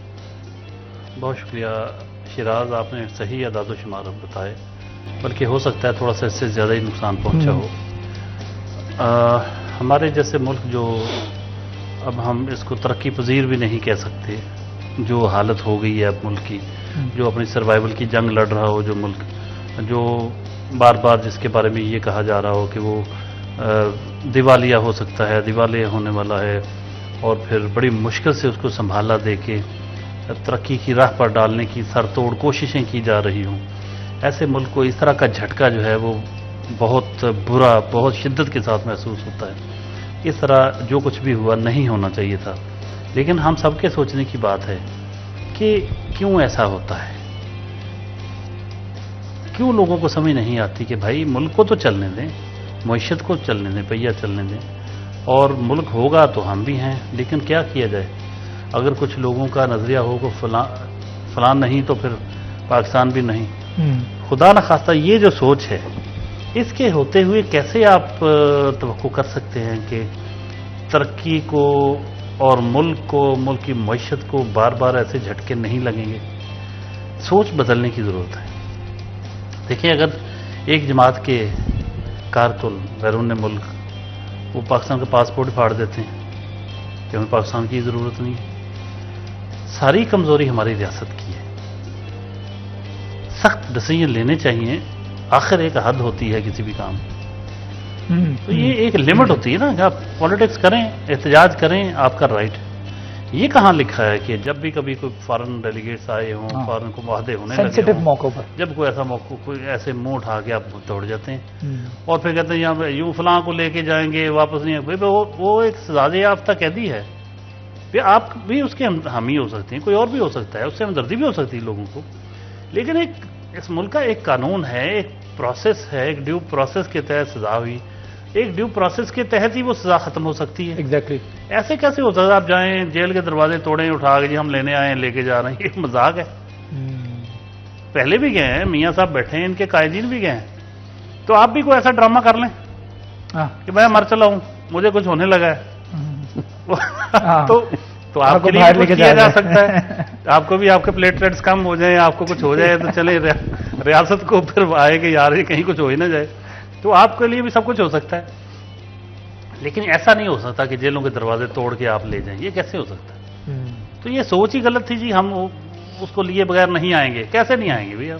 बहुत शुक्रिया शिराज, आपने सही अदाद शुमार बताए, बल्कि हो सकता है थोड़ा सा इससे ज़्यादा ही नुकसान पहुंचा हो। हमारे जैसे मुल्क जो अब हम इसको तरक्की पजीर भी नहीं कह सकते। जो हालत हो गई है अब मुल्क की, जो अपनी सर्वाइवल की जंग लड़ रहा हो जो मुल्क, जो बार बार जिसके बारे में ये कहा जा रहा हो कि वो दिवालिया हो सकता है, दिवालिया होने वाला है, और फिर बड़ी मुश्किल से उसको संभाला दे के तरक्की की राह पर डालने की सरतोड़ कोशिशें की जा रही हों, ऐसे मुल्क को इस तरह का झटका जो है वो बहुत बुरा, बहुत शिद्दत के साथ महसूस होता है। इस तरह जो कुछ भी हुआ नहीं होना चाहिए था, लेकिन हम सबके सोचने की बात है कि क्यों ऐसा होता है, क्यों लोगों को समझ नहीं आती कि भाई मुल्क को तो चलने दें, मईशत को चलने दें, पहिया चलने दें, और मुल्क होगा तो हम भी हैं। लेकिन क्या किया जाए, अगर कुछ लोगों का नजरिया हो कि फलां नहीं तो फिर पाकिस्तान भी नहीं, खुदा न खास्ता ये जो सोच है, इसके होते हुए कैसे आप तवक्को कर सकते हैं कि तरक्की को और मुल्क को, मुल्क की मईशत को बार बार ऐसे झटके नहीं लगेंगे। सोच बदलने की ज़रूरत है। देखिए, अगर एक जमात के कारकुन बैरून मुल्क वो पाकिस्तान का पासपोर्ट फाड़ देते हैं कि हमें पाकिस्तान की ज़रूरत नहीं है, सारी कमज़ोरी हमारी रियासत की है। सख्त डिसीजन लेने चाहिए, आखिर एक हद होती है किसी भी काम। तो ये एक लिमिट होती है ना कि आप पॉलिटिक्स करें, एहतजाज करें, आपका राइट है। ये कहाँ लिखा है कि जब भी कभी कोई फॉरेन डेलीगेट्स आए हों, फॉरेन को मुआहदे होने लगे सेंसिटिव मौकों पर, जब कोई ऐसा मौका, कोई ऐसे मुंह उठा के आप दौड़ जाते हैं और फिर कहते हैं यहाँ यूं फलां को लेके जाएंगे, वापस नहीं आएंगे। वो एक सजाए याफ्ता कैदी है। फिर आप भी उसके हामी हो सकते हैं, कोई और भी हो सकता है, उससे हमदर्दी भी हो सकती है लोगों को। लेकिन एक इस मुल्क का एक कानून है, एक प्रोसेस है, एक ड्यू प्रोसेस के तहत सजा हुई, एक ड्यू प्रोसेस के तहत ही वो सजा खत्म हो सकती है। एग्जैक्टली। ऐसे कैसे हो सकता है आप जाएं जेल के दरवाजे तोड़ें, उठा के जी हम लेने आए हैं, लेके जा रहे हैं, ये मजाक है। पहले भी गए हैं, मियाँ साहब बैठे हैं, इनके कायदीन भी गए हैं। तो आप भी कोई ऐसा ड्रामा कर लें कि मैं मर चला हूं, मुझे कुछ होने लगा है तो आपके लिए कुछ किया जा सकता है। आपको भी आपके प्लेटलेट्स कम हो जाए, आपको कुछ हो जाए तो चले रियासत को फिर आए कि यार ये कहीं कुछ हो ही ना जाए, तो आपके लिए भी सब कुछ हो सकता है। लेकिन ऐसा नहीं हो सकता कि जेलों के दरवाजे तोड़ के आप ले जाएं, ये कैसे हो सकता है? तो ये सोच ही गलत थी जी। हम उसको लिए बगैर नहीं आएंगे, कैसे नहीं आएंगे भैया?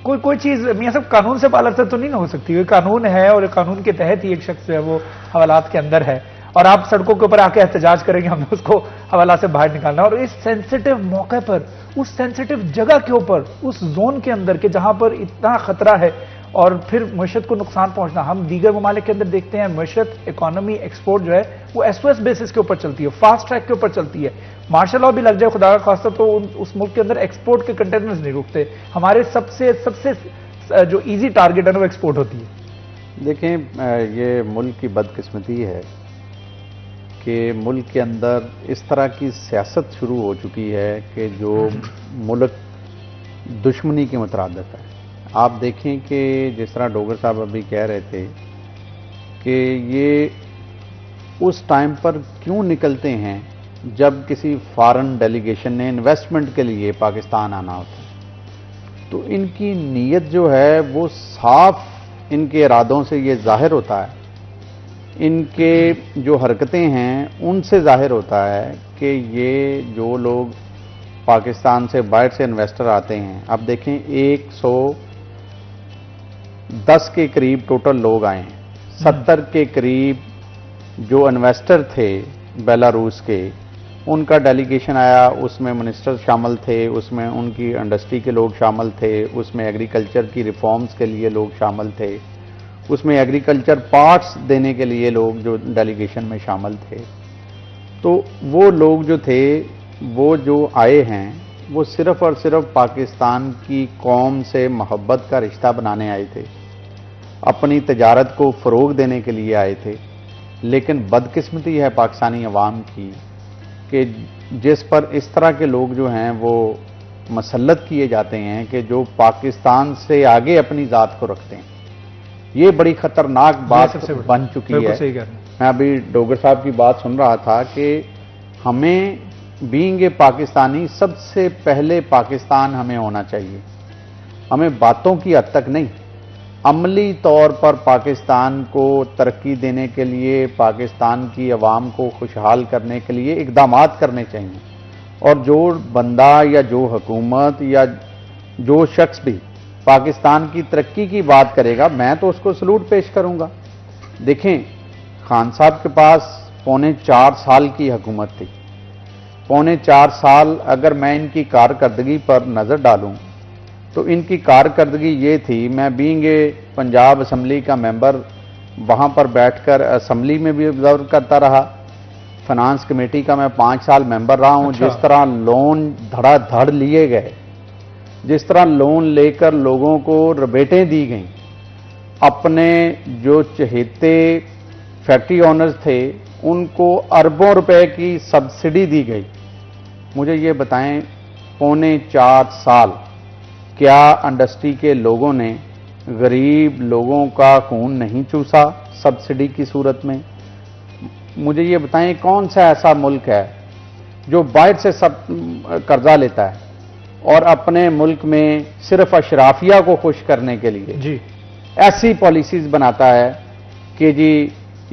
कोई चीज मियां साहब कानून से बाहर तो नहीं ना हो सकती। कानून है और कानून के तहत ही एक शख्स जो है वो हवालात के अंदर है, और आप सड़कों के ऊपर आके एहतजाज करेंगे हमें उसको हवाला से बाहर निकालना। और इस सेंसिटिव मौके पर, उस सेंसिटिव जगह के ऊपर, उस जोन के अंदर के जहां पर इतना खतरा है और फिर मईशत को नुकसान पहुंचना। हम दीगर ममालिक के अंदर देखते हैं मईशत, इकोनॉमी, एक्सपोर्ट जो है वो एसओएस बेसिस के ऊपर चलती है, फास्ट ट्रैक के ऊपर चलती है। मार्शल लॉ भी लग जाए खुदा का खास्ता तो उस मुल्क के अंदर एक्सपोर्ट के कंटेनर्स नहीं रुकते। हमारे सबसे जो इजी टारगेट है वो एक्सपोर्ट होती है। देखें, ये मुल्क की बदकिस्मती है कि मुल्क के अंदर इस तरह की सियासत शुरू हो चुकी है कि जो मुल्क दुश्मनी के मुतरादिफ है। आप देखें कि जिस तरह डोगर साहब अभी कह रहे थे कि ये उस टाइम पर क्यों निकलते हैं जब किसी फॉरेन डेलीगेशन ने इन्वेस्टमेंट के लिए पाकिस्तान आना होता है, तो इनकी नीयत जो है वो साफ इनके इरादों से ये जाहिर होता है, इनके जो हरकतें हैं उनसे जाहिर होता है कि ये जो लोग पाकिस्तान से बाहर से इन्वेस्टर आते हैं, अब देखें 110 के करीब टोटल लोग आए हैं, 70 के करीब जो इन्वेस्टर थे बेलारूस के, उनका डेलीगेशन आया, उसमें मिनिस्टर शामिल थे, उसमें उनकी इंडस्ट्री के लोग शामिल थे, उसमें एग्रीकल्चर की रिफॉर्म्स के लिए लोग शामिल थे, उसमें एग्रीकल्चर पार्ट्स देने के लिए लोग जो डेलीगेशन में शामिल थे। तो वो लोग जो थे, वो जो आए हैं, वो सिर्फ और सिर्फ पाकिस्तान की कौम से मोहब्बत का रिश्ता बनाने आए थे, अपनी तजारत को फ़रोग देने के लिए आए थे। लेकिन बदकिस्मती है पाकिस्तानी अवाम की कि जिस पर इस तरह के लोग जो हैं वो मसल्लत किए जाते हैं कि जो पाकिस्तान से आगे अपनी ज़ात को रखते हैं। ये बड़ी खतरनाक बात बन चुकी है। मैं अभी डोगर साहब की बात सुन रहा था कि हमें बीइंग ए पाकिस्तानी सबसे पहले पाकिस्तान हमें होना चाहिए, हमें बातों की हद तक नहीं, अमली तौर पर पाकिस्तान को तरक्की देने के लिए, पाकिस्तान की आवाम को खुशहाल करने के लिए इक़दामात करने चाहिए। और जो बंदा या जो हुकूमत या जो शख्स भी पाकिस्तान की तरक्की की बात करेगा, मैं तो उसको सलूट पेश करूंगा। देखें, खान साहब के पास पौने 4 साल की हुकूमत थी। पौने 4 साल अगर मैं इनकी कारकर्दगी पर नज़र डालूं तो इनकी कारकर्दगी ये थी, मैं बीइंग ए पंजाब असम्बली का मेंबर वहाँ पर बैठकर असम्बली में भी ऑब्जर्व करता रहा। फाइनेंस कमेटी का मैं 5 साल मेंबर रहा हूँ। अच्छा। जिस तरह लोन धड़ाधड़ लिए गए, जिस तरह लोन लेकर लोगों को रबेटें दी गईं, अपने जो चहेते फैक्ट्री ओनर्स थे उनको अरबों रुपए की सब्सिडी दी गई। मुझे ये बताएं, पौने 4 साल क्या इंडस्ट्री के लोगों ने, गरीब लोगों का खून नहीं चूसा सब्सिडी की सूरत में? मुझे ये बताएं, कौन सा ऐसा मुल्क है जो बाहर से सब कर्जा लेता है और अपने मुल्क में सिर्फ अशराफिया को खुश करने के लिए जी ऐसी पॉलिसीज बनाता है कि जी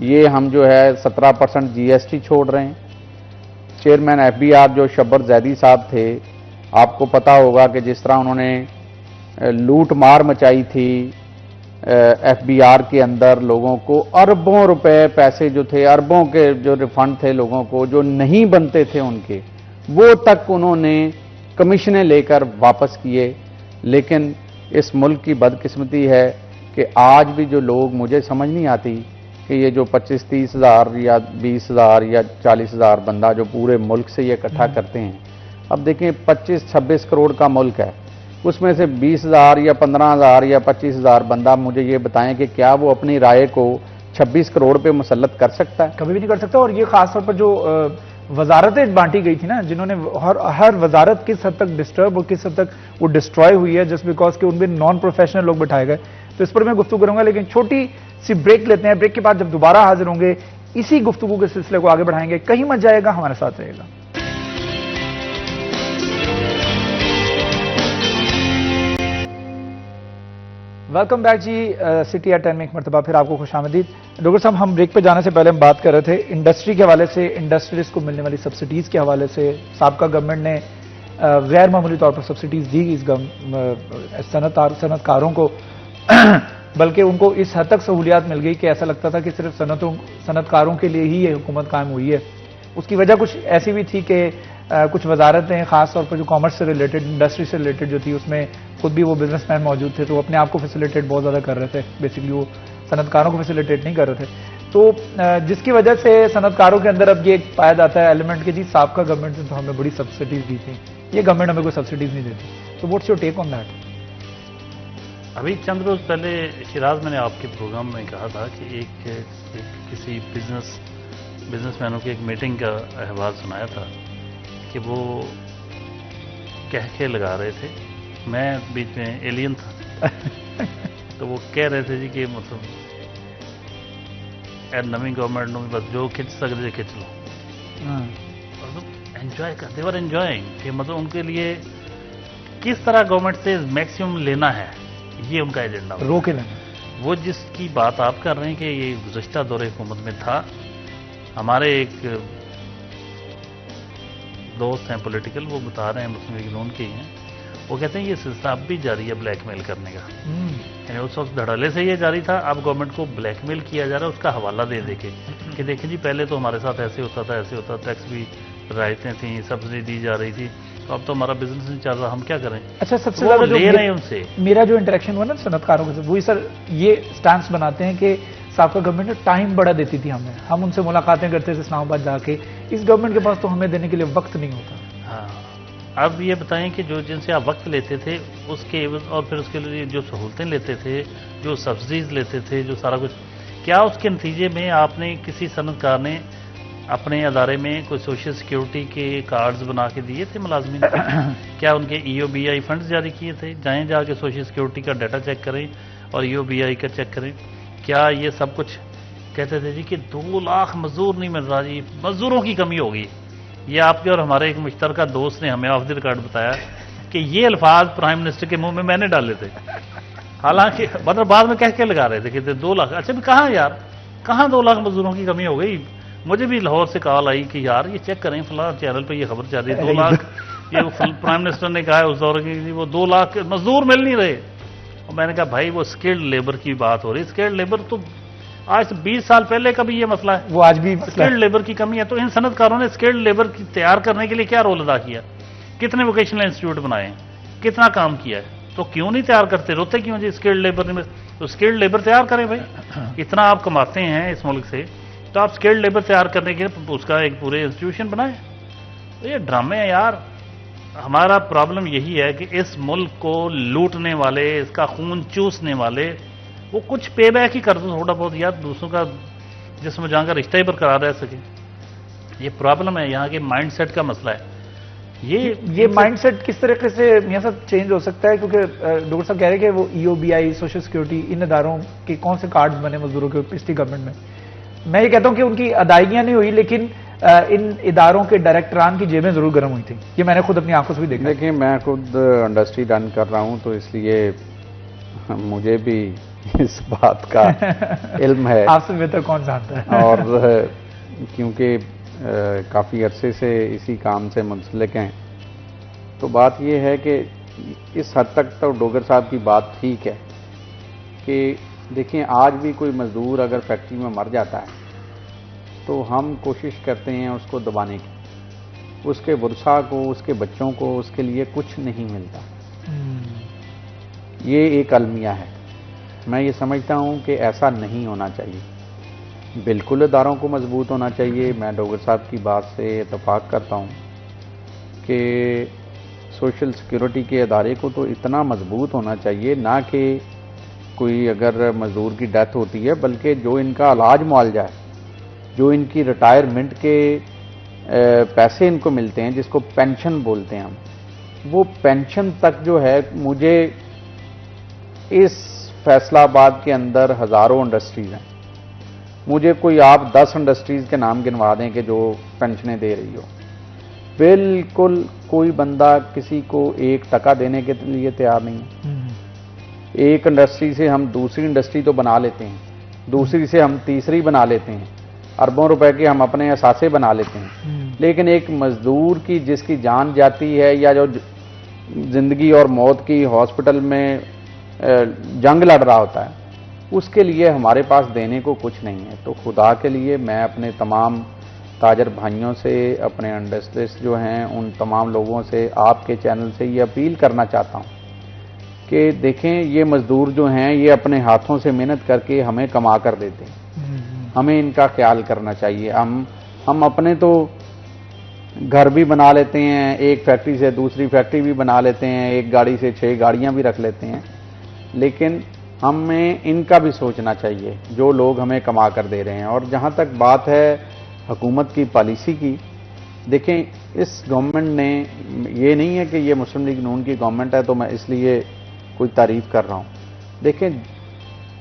ये हम जो है 17% जीएसटी छोड़ रहे हैं। चेयरमैन एफबीआर जो शब्बर जैदी साहब थे, आपको पता होगा कि जिस तरह उन्होंने लूट मार मचाई थी एफबीआर के अंदर, लोगों को अरबों रुपए पैसे जो थे, अरबों के जो रिफंड थे लोगों को जो नहीं बनते थे उनके, वो तक उन्होंने कमीशनें लेकर वापस किए। लेकिन इस मुल्क की बदकिस्मती है कि आज भी जो लोग, मुझे समझ नहीं आती कि ये जो 25-30 हज़ार या 20 हज़ार या 40 हज़ार बंदा जो पूरे मुल्क से ये इकट्ठा करते हैं, अब देखें 25-26 करोड़ का मुल्क है, उसमें से 20 हज़ार या 15 हज़ार या 25 हज़ार बंदा, मुझे ये बताएं कि क्या वो अपनी राय को 26 करोड़ पे मुसल्लत कर सकता है? कभी भी नहीं कर सकता। और ये खासतौर पर जो वजारतें बांटी गई थी ना, जिन्होंने हर वजारत किस हद तक डिस्टर्ब और किस हद तक वो डिस्ट्रॉय हुई है जस्ट बिकॉज के उनमें नॉन प्रोफेशनल लोग बिठाए गए। तो इस पर मैं गुफ्तगू करूंगा, लेकिन छोटी सी ब्रेक लेते हैं। ब्रेक के बाद जब दोबारा हाजिर होंगे इसी गुफ्तगू के सिलसिले को आगे बढ़ाएंगे। कहीं मत जाएगा, हमारे साथ रहेगा। Welcome back ji. City at 10 में एक मरतबा फिर आपको खुशामदीद। डॉक्टर साहब, हम ब्रेक पे जाने से पहले हम बात कर रहे थे इंडस्ट्री के हवाले से, इंडस्ट्रीज को मिलने वाली सब्सिडीज के हवाले से। साबका गवर्नमेंट ने गैर मामूली तौर पर सब्सिडीज दी इस सनतकारों को बल्कि उनको इस हद तक सहूलियात मिल गई कि ऐसा लगता था कि सिर्फ सनतकारों के लिए ही ये हुकूमत कायम हुई है। उसकी वजह कुछ ऐसी भी थी कि कुछ वजारतें खास तौर पर जो कॉमर्स से रिलेटेड, इंडस्ट्री से रिलेटेड जो थी, उसमें खुद भी वो बिजनेसमैन मौजूद थे, तो अपने आप को फैसिलिटेट बहुत ज़्यादा कर रहे थे। बेसिकली वो सनतकारों को फैसिलिटेट नहीं कर रहे थे। तो जिसकी वजह से सनतकारों के अंदर अब ये पाया जाता है एलिमेंट कि जी साबका गवर्नमेंट ने तो हमें बड़ी सब्सिडीज दी थी, ये गवर्नमेंट हमें कोई सब्सिडीज नहीं देती। तो what's your take on that? अभी चंद रोज पहले शिराज, मैंने आपके प्रोग्राम में कहा था कि एक किसी बिजनेसमैनों की एक मीटिंग का अहवाल सुनाया था कि वो कह के लगा रहे थे, मैं बीच में एलियन था तो वो कह रहे थे जी कि मतलब नवी गवर्नमेंट में बस जो खिंच सकते खिंच लो, एंजॉय कर, देवर एंजॉयिंग कि मतलब उनके लिए किस तरह गवर्नमेंट से मैक्सिमम लेना है, ये उनका एजेंडा रोके लेना। वो जिसकी बात आप कर रहे हैं कि ये गुज़श्ता दौरे हुकूमत में था। हमारे एक दोस्त हैं पॉलिटिकल, वो बता रहे हैं, मुस्लिम लीग नून के ही हैं, वो कहते हैं ये सिलसिला अब भी जारी है ब्लैकमेल करने का। यानी उस वक्त धड़ल्ले से ये जारी था, अब गवर्नमेंट को ब्लैकमेल किया जा रहा है उसका हवाला दे दे के कि देखें जी पहले तो हमारे साथ ऐसे होता था, ऐसे होता, टैक्स भी रायतें थी, सब्सिडी दी जा रही थी, तो अब तो हमारा बिजनेस नहीं चल रहा, हम क्या करें? अच्छा, सबसे वो ज्यादा जो ले रहे हैं उनसे। मेरा जो इंटरेक्शन हुआ ना सनतकारों के साथ, वही सर ये स्टैंस बनाते हैं कि साबका गवर्नमेंट ने टाइम बड़ा देती थी हमें, हम उनसे मुलाकातें करते थे इस्लामाबाद जाके, इस गवर्नमेंट के पास तो हमें देने के लिए वक्त नहीं होता। हाँ, अब ये बताएं कि जो जिनसे आप वक्त लेते थे उसके और फिर उसके लिए जो सहूलतें लेते थे, जो सब्सिडीज लेते थे, जो सारा कुछ, क्या उसके नतीजे में आपने किसी सनतकार ने अपने अदारे में कोई सोशल सिक्योरिटी के कार्ड्स बना के दिए थे मुलाजमीन को? क्या उनके EOBI फंड्स जारी किए थे? जाएं जाके सोशल सिक्योरिटी का डाटा चेक करें और EOBI का चेक करें। क्या ये सब कुछ कहते थे जी कि 2 लाख मजदूर नहीं मिल रहा जी, मजदूरों की कमी होगी? ये आपके और हमारे एक मुश्तरका दोस्त ने हमें ऑफ द रिकॉर्ड बताया कि ये अल्फाज प्राइम मिनिस्टर के मुंह में मैंने डाले थे। हालांकि मतलब बाद में कह के लगा रहे थे कि 2 लाख। अच्छा भी कहाँ यार, कहाँ 2 लाख मजदूरों की कमी हो गई? मुझे भी लाहौर से कॉल आई कि यार ये चेक करें, फलां चैनल पे ये खबर चल रही है 2 लाख, ये प्राइम मिनिस्टर ने कहा है उस दौर की, वो 2 लाख मजदूर मिल नहीं रहे। और मैंने कहा भाई वो स्किल्ड लेबर की बात हो रही है, स्किल्ड लेबर तो आज से 20 साल पहले का भी ये मसला है, वो आज भी स्किल्ड लेबर की कमी है। तो इन सनतकारों ने स्किल्ड लेबर की तैयार करने के लिए क्या रोल अदा किया? कितने वोकेशनल इंस्टीट्यूट बनाए हैं, कितना काम किया है? तो क्यों नहीं तैयार करते? रोते क्यों जी स्किल्ड लेबर में? तो स्किल्ड लेबर तैयार करें भाई, इतना आप कमाते हैं इस मुल्क से, तो आप स्किल्ड लेबर तैयार करने के लिए उसका एक पूरे इंस्टीट्यूशन बनाए। तो ये ड्रामे हैं यार। हमारा प्रॉब्लम यही है कि इस मुल्क को लूटने वाले, इसका खून चूसने वाले, वो कुछ पे बैक ही कर दो थोड़ा बहुत यार, दूसरों का जिसमें जहाँ का रिश्ता ही बरकरार रह सके। ये प्रॉब्लम है, यहाँ के माइंडसेट का मसला है। ये माइंडसेट किस तरीके से मियां साहब चेंज हो सकता है? क्योंकि डॉक्टर साहब कह रहे हैं कि वो EOBI, सोशल सिक्योरिटी, इन इदारों के कौन से कार्ड बने मजदूरों के पिछली गवर्नमेंट में? मैं ये कहता हूं कि उनकी अदायगियां नहीं हुई, लेकिन इन इदारों के डायरेक्टरान की जेबें जरूर गर्म हुई थी। ये मैंने खुद अपनी आंखों से भी देखा। देखिए, मैं खुद इंडस्ट्री रन कर रहा हूं, तो इसलिए मुझे भी इस बात का इल्म है। आपसे बेहतर कौन जानता है? और क्योंकि काफ़ी अरसे से इसी काम से मुंसलिक हैं, तो बात यह है कि इस हद तक तो डोगर साहब की बात ठीक है कि देखिए, आज भी कोई मजदूर अगर फैक्ट्री में मर जाता है तो हम कोशिश करते हैं उसको दबाने की, उसके बुरसा को, उसके बच्चों को, उसके लिए कुछ नहीं मिलता। ये एक अलमिया है। मैं ये समझता हूँ कि ऐसा नहीं होना चाहिए। बिल्कुल इदारों को मजबूत होना चाहिए। मैं डोगर साहब की बात से इत्तफाक करता हूँ कि सोशल सिक्योरिटी के अदारे को तो इतना मजबूत होना चाहिए, ना कि कोई अगर मजदूर की डेथ होती है, बल्कि जो इनका इलाज मुआवजा है, जो इनकी रिटायरमेंट के पैसे इनको मिलते हैं, जिसको पेंशन बोलते हैं हम, वो पेंशन तक जो है, मुझे इस फैसलाबाद के अंदर हज़ारों इंडस्ट्रीज़ हैं, मुझे कोई आप 10 इंडस्ट्रीज़ के नाम गिनवा दें कि जो पेंशनें दे रही हो। बिल्कुल कोई बंदा किसी को 1 टका देने के लिए तैयार नहीं है। एक इंडस्ट्री से हम दूसरी इंडस्ट्री तो बना लेते हैं, दूसरी से हम तीसरी बना लेते हैं, अरबों रुपए के हम अपने असासे बना लेते हैं, लेकिन एक मजदूर की जिसकी जान जाती है, या जो जिंदगी और मौत की हॉस्पिटल में जंग लड़ रहा होता है, उसके लिए हमारे पास देने को कुछ नहीं है। तो खुदा के लिए मैं अपने तमाम ताजर भाइयों से, अपने इंडस्ट्रिस्ट जो हैं, उन तमाम लोगों से, आपके चैनल से ये अपील करना चाहता हूँ कि देखें, ये मजदूर जो हैं, ये अपने हाथों से मेहनत करके हमें कमा कर देते हैं। हमें इनका ख्याल करना चाहिए। हम अपने तो घर भी बना लेते हैं, एक फैक्ट्री से दूसरी फैक्ट्री भी बना लेते हैं, एक गाड़ी से 6 गाड़ियां भी रख लेते हैं, लेकिन हमें इनका भी सोचना चाहिए, जो लोग हमें कमा कर दे रहे हैं। और जहां तक बात है हुकूमत की पॉलिसी की, देखें, इस गवर्नमेंट ने, ये नहीं है कि ये मुस्लिम लीग नून की गवर्नमेंट है तो मैं इसलिए कोई तारीफ कर रहा हूँ। देखें,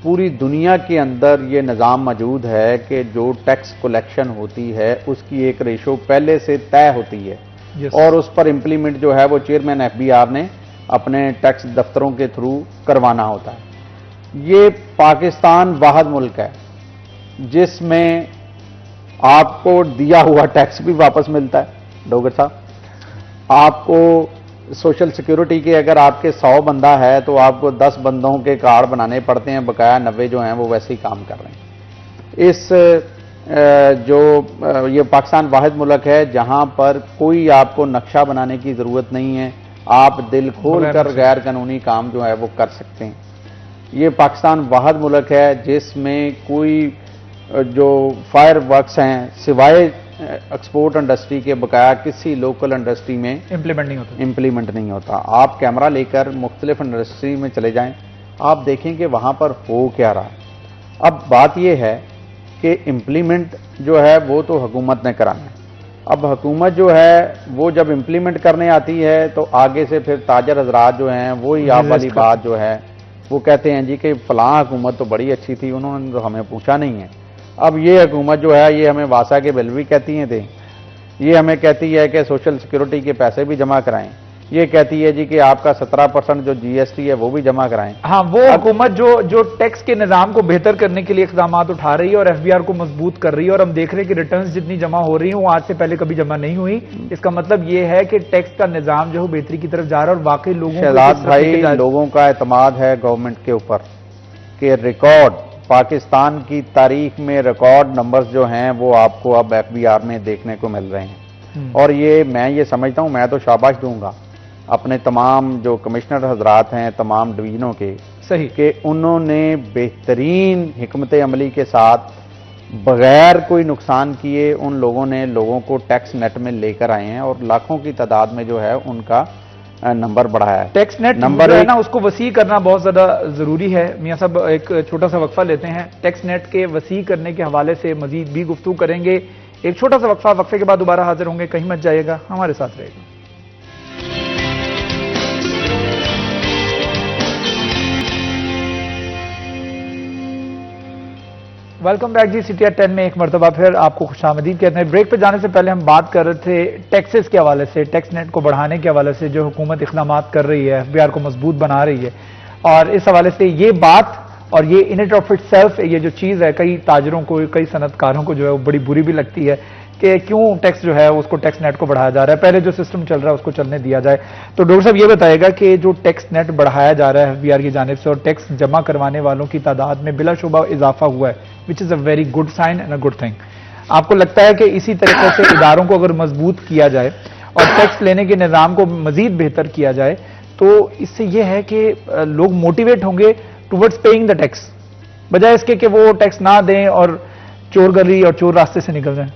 पूरी दुनिया के अंदर ये निज़ाम मौजूद है कि जो टैक्स कलेक्शन होती है उसकी एक रेशो पहले से तय होती है। और उस पर इम्प्लीमेंट जो है वो चेयरमैन FBR ने अपने टैक्स दफ्तरों के थ्रू करवाना होता है। ये पाकिस्तान वाहिद मुल्क है जिसमें आपको दिया हुआ टैक्स भी वापस मिलता है। डोगर साहब, आपको सोशल सिक्योरिटी के अगर आपके 100 बंदा है तो आपको 10 बंदों के कार्ड बनाने पड़ते हैं, बकाया 90 जो हैं वो वैसे ही काम कर रहे हैं। ये पाकिस्तान वाहिद मुल्क है जहां पर कोई आपको नक्शा बनाने की जरूरत नहीं है, आप दिल खोल कर गैर कानूनी काम जो है वो कर सकते हैं। ये पाकिस्तान वाहिद मुल्क है जिसमें कोई जो फायर वर्क्स हैं, सिवाय एक्सपोर्ट इंडस्ट्री के, बकाया किसी लोकल इंडस्ट्री में इम्प्लीमेंट नहीं होता। आप कैमरा लेकर मुख्तलिफ इंडस्ट्री में चले जाएं, आप देखें कि वहां पर हो क्या रहा है। अब बात यह है कि इम्प्लीमेंट जो है वो तो हुकूमत ने कराना है। अब हुकूमत जो है वो जब इम्प्लीमेंट करने आती है तो आगे से फिर ताजर हजरात जो हैं वो ही आप वाली बात जो है वो कहते हैं जी कि फलां हुकूमत तो बड़ी अच्छी थी, उन्होंने तो हमें पूछा नहीं है। अब ये हुकूमत जो है ये हमें वासा के बिल भी कहती हैं, ये हमें कहती है कि सोशल सिक्योरिटी के पैसे भी जमा कराएं, ये कहती है जी कि आपका 17% जो जीएसटी है वो भी जमा कराएं। हाँ, वो हुकूमत जो टैक्स के निजाम को बेहतर करने के लिए इकदाम उठा रही है और एफबीआर को मजबूत कर रही है, और हम देख रहे हैं कि रिटर्न्स जितनी जमा हो रही हैं वो आज से पहले कभी जमा नहीं हुई। इसका मतलब ये है कि टैक्स का निजाम जो है बेहतरी की तरफ जा रहा है और वाकई लोगों को शहजाद भाई, लोगों का एतमाद है गवर्नमेंट के ऊपर कि रिकॉर्ड पाकिस्तान की तारीख में रिकॉर्ड नंबर्स जो हैं वो आपको अब एफबीआर में देखने को मिल रहे हैं। और ये मैं ये समझता हूं, मैं तो शाबाश दूंगा अपने तमाम जो कमिश्नर हजरात हैं तमाम डिवीजनों के, सही कि उन्होंने बेहतरीन हिकमत अमली के साथ बगैर कोई नुकसान किए उन लोगों ने लोगों को टैक्स नेट में लेकर आए हैं और लाखों की तादाद में जो है उनका नंबर बढ़ाया है। टैक्स नेट नंबर है ना, उसको वसी करना बहुत ज्यादा जरूरी है। मियां साहब एक छोटा सा वक्फा लेते हैं, टैक्स नेट के वसी करने के हवाले से मजीद भी गुफ्तगू करेंगे। एक छोटा सा वक्फा, वक्फे के बाद दोबारा हाजिर होंगे, कहीं मत जाइएगा, हमारे साथ रहेगा। Welcome back ji, city at 10 में एक मरतबा फिर आपको खुशामदीद कहते हैं। ब्रेक पे जाने से पहले हम बात कर रहे थे टैक्सेस के हवाले से, टैक्स नेट को बढ़ाने के हवाले से जो हुकूमत इक़दामात कर रही है, एफबीआर को मजबूत बना रही है। और इस हवाले से ये बात और ये इन इट ऑफ इटसेल्फ, ये जो चीज़ है, कई ताजरों को, कई सनतकारों को जो है वो बड़ी बुरी भी लगती है कि क्यों टैक्स जो है उसको टैक्स नेट को बढ़ाया जा रहा है, पहले जो सिस्टम चल रहा है उसको चलने दिया जाए। तो डॉक्टर साहब ये बताएगा कि जो टैक्स नेट बढ़ाया जा रहा है एफबीआर की जानिब से और टैक्स जमा करवाने वालों की तादाद में बिलाशुबा इजाफा हुआ है, which is a very good sign and a good thing. आपको लगता है कि इसी तरीके से इदारों को अगर मजबूत किया जाए और टैक्स लेने के निज़ाम को मजीद बेहतर किया जाए तो इससे यह है कि लोग मोटिवेट होंगे टुवर्ड्स पेइंग द टैक्स, बजाय इसके कि वो टैक्स ना दें और चोर गली और चोर रास्ते से निकल जाएं?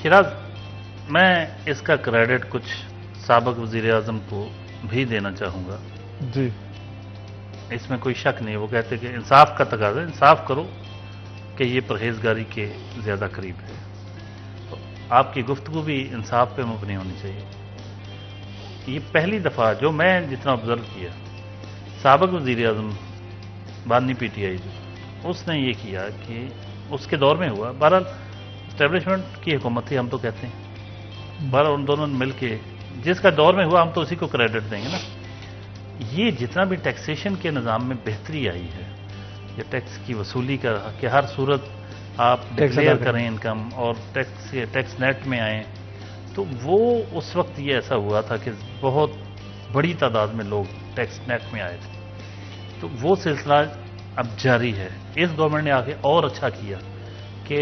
शिराज, मैं इसका क्रेडिट कुछ साबिक वज़ीर आज़म को भी देना चाहूँगा जी। इसमें कोई शक नहीं। वो कहते कि इंसाफ का तकाज़ा, इंसाफ करो कि ये परहेजगारी के ज़्यादा करीब है। तो आपकी गुफ्तगू भी इंसाफ पे मबनी होनी चाहिए। ये पहली दफ़ा जो मैं जितना ऑब्जर्व किया, साबिक वज़ीर आज़म बानी पीटीआई जो, उसने ये किया कि उसके दौर में हुआ, बहरहाल एस्टेब्लिशमेंट की हुकूमत थी हम तो कहते हैं, बहरहाल उन दोनों ने मिल के जिसका दौर में हुआ हम तो उसी को क्रेडिट देंगे ना। ये जितना भी टैक्सेशन के निज़ाम में बेहतरी आई है, या टैक्स की वसूली का कि हर सूरत आप डिक्लेयर करें इनकम और टैक्स नेट में आएँ, तो वो उस वक्त ये ऐसा हुआ था कि बहुत बड़ी तादाद में लोग टैक्स नेट में आए थे। तो वो सिलसिला अब जारी है। इस गवर्नमेंट ने आके और अच्छा किया कि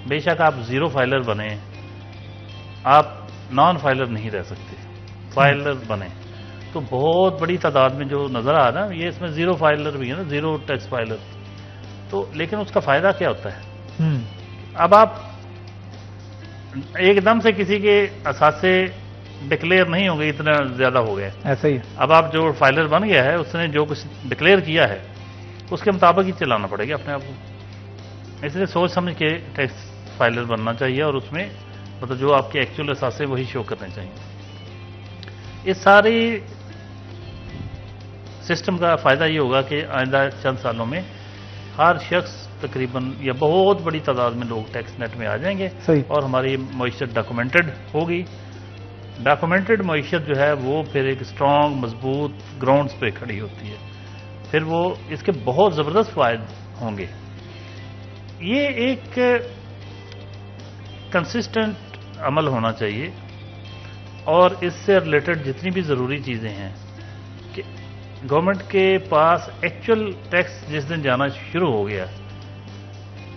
बेशक आप ज़ीरो फाइलर बने, आप नॉन फाइलर नहीं रह सकते, फाइलर बने। तो बहुत बड़ी तादाद में जो नज़र आ रहा है, ये इसमें ज़ीरो फाइलर भी है ना, ज़ीरो टैक्स फाइलर। तो लेकिन उसका फ़ायदा क्या होता है? अब आप एकदम से किसी के असासे डिक्लेयर नहीं होंगे, इतना ज़्यादा हो गया ऐसा ही। अब आप जो फाइलर बन गया है, उसने जो कुछ डिक्लेयर किया है उसके मुताबिक ही चलाना पड़ेगा अपने आप को। इसलिए सोच समझ के टैक्स फाइलर बनना चाहिए और उसमें मतलब जो आपके एक्चुअल असासे वही शो करने चाहिए। इस सारी सिस्टम का फ़ायदा ये होगा कि आइंदा चंद सालों में हर शख्स तकरीबन या बहुत बड़ी तादाद में लोग टैक्स नेट में आ जाएंगे और हमारी मईशत डॉक्यूमेंटेड होगी। डॉक्यूमेंटेड मईशत जो है वो फिर एक स्ट्रॉन्ग मजबूत ग्राउंड्स पे खड़ी होती है, फिर वो इसके बहुत ज़बरदस्त फ़ायदे होंगे। ये एक कंसिस्टेंट अमल होना चाहिए और इससे रिलेटेड जितनी भी ज़रूरी चीज़ें हैं कि गवर्नमेंट के पास एक्चुअल टैक्स जिस दिन जाना शुरू हो गया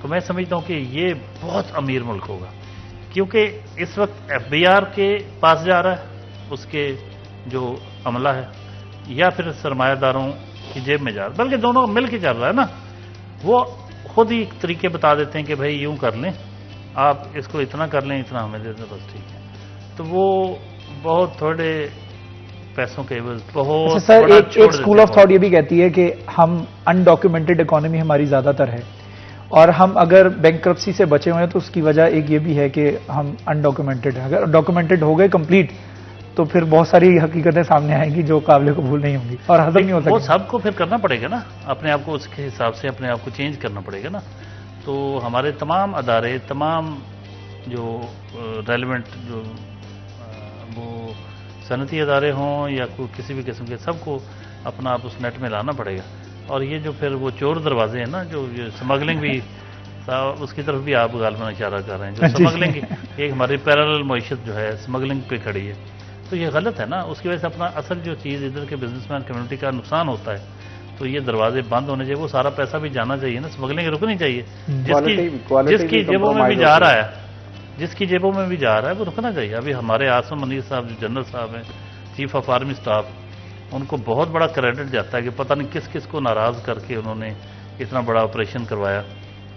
तो मैं समझता हूँ कि ये बहुत अमीर मुल्क होगा, क्योंकि इस वक्त एफबीआर के पास जा रहा है उसके जो अमला है, या फिर सरमायादारों की जेब में जा रहा है, बल्कि दोनों मिल के चल रहा है ना। वो खुद ही तरीके बता देते हैं कि भाई यूं कर लें, आप इसको इतना कर लें, इतना हमें दे दें, बस ठीक है। तो वो बहुत थोड़े पैसों के बहुत अच्छा सर, एक स्कूल ऑफ थॉट ये भी कहती है कि हम अनडॉक्यूमेंटेड इकोनॉमी हमारी ज़्यादातर है और हम अगर बैंकरप्सी से बचे हुए हैं तो उसकी वजह एक ये भी है कि हम अनडॉक्यूमेंटेड हैं। अगर डॉक्यूमेंटेड हो गए कंप्लीट तो फिर बहुत सारी हकीकतें सामने आएंगी जो काबिल कबूल नहीं होंगी और हजम नहीं हो सकती। वो सबको फिर करना पड़ेगा ना, अपने आप को उसके हिसाब से अपने आप को चेंज करना पड़ेगा ना। तो हमारे तमाम अदारे, तमाम जो रेलिवेंट जो वो सनती अदारे हों या कोई किसी भी किस्म के, सबको अपना आप उस नेट में लाना पड़ेगा। और ये जो फिर वो चोर दरवाजे हैं ना, जो ये स्मगलिंग भी उसकी तरफ भी आप गालबन इशारा कर रहे हैं, जो स्मगलिंग एक हमारी पैरेलल मईशत जो है स्मगलिंग पे खड़ी है, तो ये गलत है ना। उसकी वजह से अपना असल जो चीज़ इधर के बिजनेसमैन कम्युनिटी का नुकसान होता है। तो ये दरवाजे बंद होने चाहिए, वो सारा पैसा भी जाना चाहिए ना, स्मगलिंग रुकनी चाहिए। जिसकी जेबों में भी जा रहा है, जिसकी जेबों में भी जा रहा है वो रुकना चाहिए। अभी हमारे आसम मनीर साहब जो जनरल साहब हैं, चीफ ऑफ आर्मी स्टाफ, उनको बहुत बड़ा क्रेडिट जाता है कि पता नहीं किस किस को नाराज़ करके उन्होंने इतना बड़ा ऑपरेशन करवाया।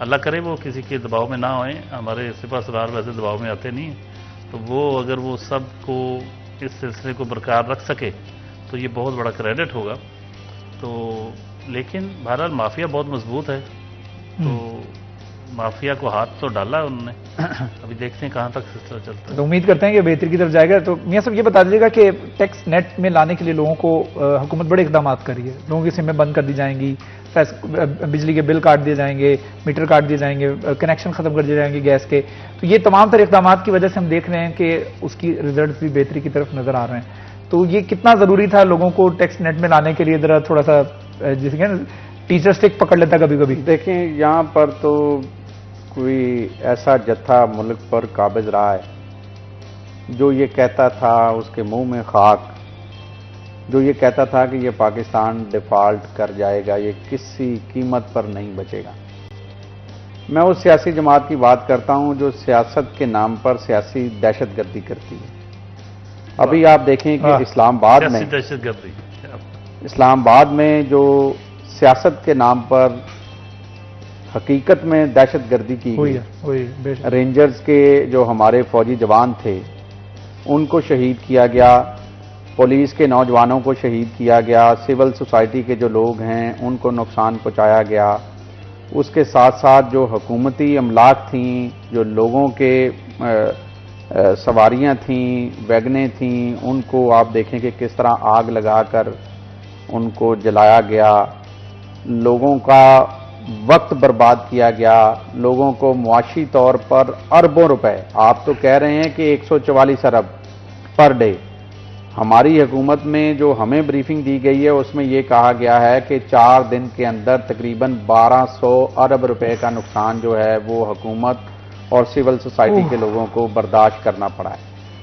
अल्लाह करे वो किसी के दबाव में ना होएं, हमारे सिपा सलार वैसे दबाव में आते नहीं, तो वो अगर वो सब को इस सिलसिले को बरकरार रख सके तो ये बहुत बड़ा क्रेडिट होगा। तो लेकिन बहरहाल माफिया बहुत मजबूत है, तो माफिया को हाथ तो डाला है उन्होंने, अभी देखते हैं कहाँ तक सिलसिला चलता है। तो उम्मीद करते हैं कि बेहतरी की तरफ जाएगा। तो मियां साहब ये बता दीजिएगा कि टैक्स नेट में लाने के लिए लोगों को हुकूमत बड़े इकदाम कर रही है। लोगों की सिमें बंद कर दी जाएंगी, बिजली के बिल काट दिए जाएंगे, मीटर काट दिए जाएंगे, कनेक्शन खत्म कर दिए जाएंगे गैस के। तो ये तमाम तरह इकदाम की वजह से हम देख रहे हैं कि उसकी रिजल्ट भी बेहतरी की तरफ नजर आ रहे हैं। तो ये कितना जरूरी था लोगों को टैक्स नेट में लाने के लिए? जरा थोड़ा सा जिसे कहते हैं टीचर स्टिक पकड़ लेता कभी कभी। देखें, यहाँ पर तो कोई ऐसा जत्था मुल्क पर काबिज रहा है जो ये कहता था, उसके मुंह में खाक, जो ये कहता था कि ये पाकिस्तान डिफॉल्ट कर जाएगा, ये किसी कीमत पर नहीं बचेगा। मैं उस सियासी जमात की बात करता हूं जो सियासत के नाम पर सियासी दहशतगर्दी करती है। अभी आप देखें कि इस्लामाबाद में जो सियासत के नाम पर हकीकत में दहशतगर्दी की गई, रेंजर्स के जो हमारे फौजी जवान थे उनको शहीद किया गया, पुलिस के नौजवानों को शहीद किया गया, सिविल सोसाइटी के जो लोग हैं उनको नुकसान पहुंचाया गया। उसके साथ साथ जो हुकूमती अमलाक थीं, जो लोगों के सवारियां थीं, वैगनें थीं, उनको आप देखें कि किस तरह आग लगाकर उनको जलाया गया, लोगों का वक्त बर्बाद किया गया, लोगों को मुआशी तौर पर अरबों रुपए, आप तो कह रहे हैं कि 144 अरब पर डे। हमारी हुकूमत में जो हमें ब्रीफिंग दी गई है उसमें यह कहा गया है कि 4 दिन के अंदर तकरीबन 1200 अरब रुपए का नुकसान जो है वो हुकूमत और सिविल सोसाइटी के लोगों को बर्दाश्त करना पड़ा है।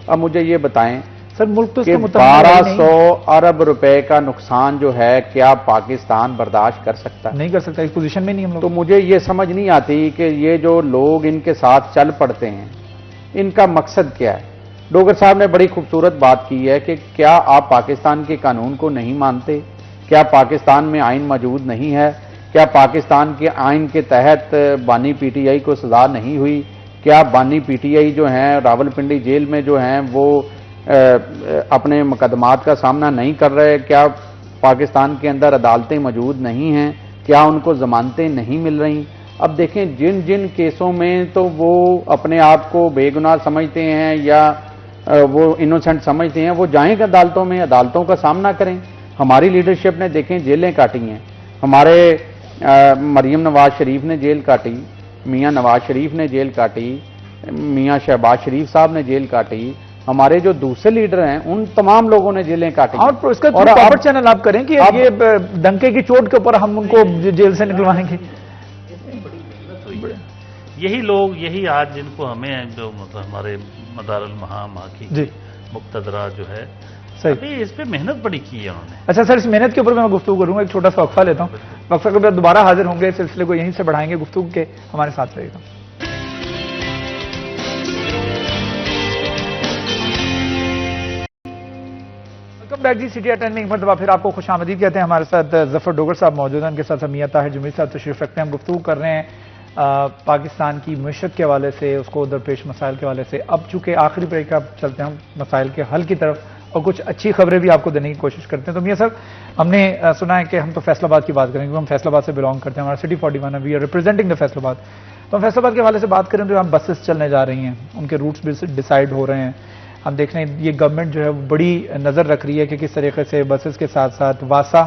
अब मुझे ये बताएं सर, मुल्क तो 1200 अरब रुपए का नुकसान जो है क्या पाकिस्तान बर्दाश्त कर सकता है? नहीं कर सकता, इस पोजीशन में नहीं हम लोग। तो मुझे ये समझ नहीं आती कि ये जो लोग इनके साथ चल पड़ते हैं इनका मकसद क्या है। डोगर साहब ने बड़ी खूबसूरत बात की है कि क्या आप पाकिस्तान के कानून को नहीं मानते? क्या पाकिस्तान में आइन मौजूद नहीं है? क्या पाकिस्तान के आइन के तहत बानी पीटीआई को सजा नहीं हुई? क्या बानी पीटीआई जो हैं रावलपिंडी जेल में जो हैं वो अपने मुकदमात का सामना नहीं कर रहे? क्या पाकिस्तान के अंदर अदालतें मौजूद नहीं हैं? क्या उनको जमानतें नहीं मिल रही? अब देखें, जिन जिन केसों में तो वो अपने आप को बेगुनाह समझते हैं या वो इनोसेंट समझते हैं, वो जाएं अदालतों में, अदालतों का सामना करें। हमारी लीडरशिप ने देखें जेलें काटी हैं, हमारे मरीम नवाज शरीफ ने जेल काटी, मियां नवाज शरीफ ने जेल काटी, मियां शहबाज शरीफ साहब ने जेल काटी, हमारे जो दूसरे लीडर हैं उन तमाम लोगों ने जेलें काटी। और इसका प्रॉपर चैनल आप करें कि ये डंके की चोट के ऊपर हम उनको जेल से निकलवाएंगे। यही लोग, यही आज जिनको हमें जो मतलब हमारे मदारुल महा की मुक्तदरा जो है, सही इस पे मेहनत बड़ी की है उन्होंने। अच्छा सर, इस मेहनत के ऊपर मैं गुफ्तगू करूंगा, एक छोटा सा वक्फा लेता हूँ, वक्फा के बाद दोबारा हाजिर होंगे, इस सिलसिले को यहीं से बढ़ाएंगे, गुफ्तगू के हमारे साथ रहेगा। Welcome back ji, city at 10 में एक मरतबा फिर आपको खुशामदीद कहते हैं। हमारे साथ जफर डोगर साहब मौजूद हैं, उनके साथ मियां ताहिर जुमैर साहब तशरीफ रखते हैं। हम गुफ्तगू कर रहे हैं पाकिस्तान की मईशत के हवाले से, उसको दरपेश मसाइल के हवाले से। अब चूंकि आखिरी ब्रेक का चलते हैं हम मसाइल के हल की तरफ और कुछ अच्छी खबरें भी आपको देने की कोशिश करते हैं। तो मियां साहब, हमने सुना है कि हम तो फैसलाबाद की बात करेंगे क्योंकि हम फैसलाबाद से बिलोंग करते हैं, हमारा सिटी 41 है, we are representing the Faisalabad. तो हम फैसलाबाद के हवाले से बात करें तो हम बसेस चलने जा रही हैं, उनके रूट्स भी डिसाइड हो रहे हैं। हम देख रहे हैं ये गवर्नमेंट जो है बड़ी नज़र रख रही है कि किस तरीके से बसेस के साथ साथ वासा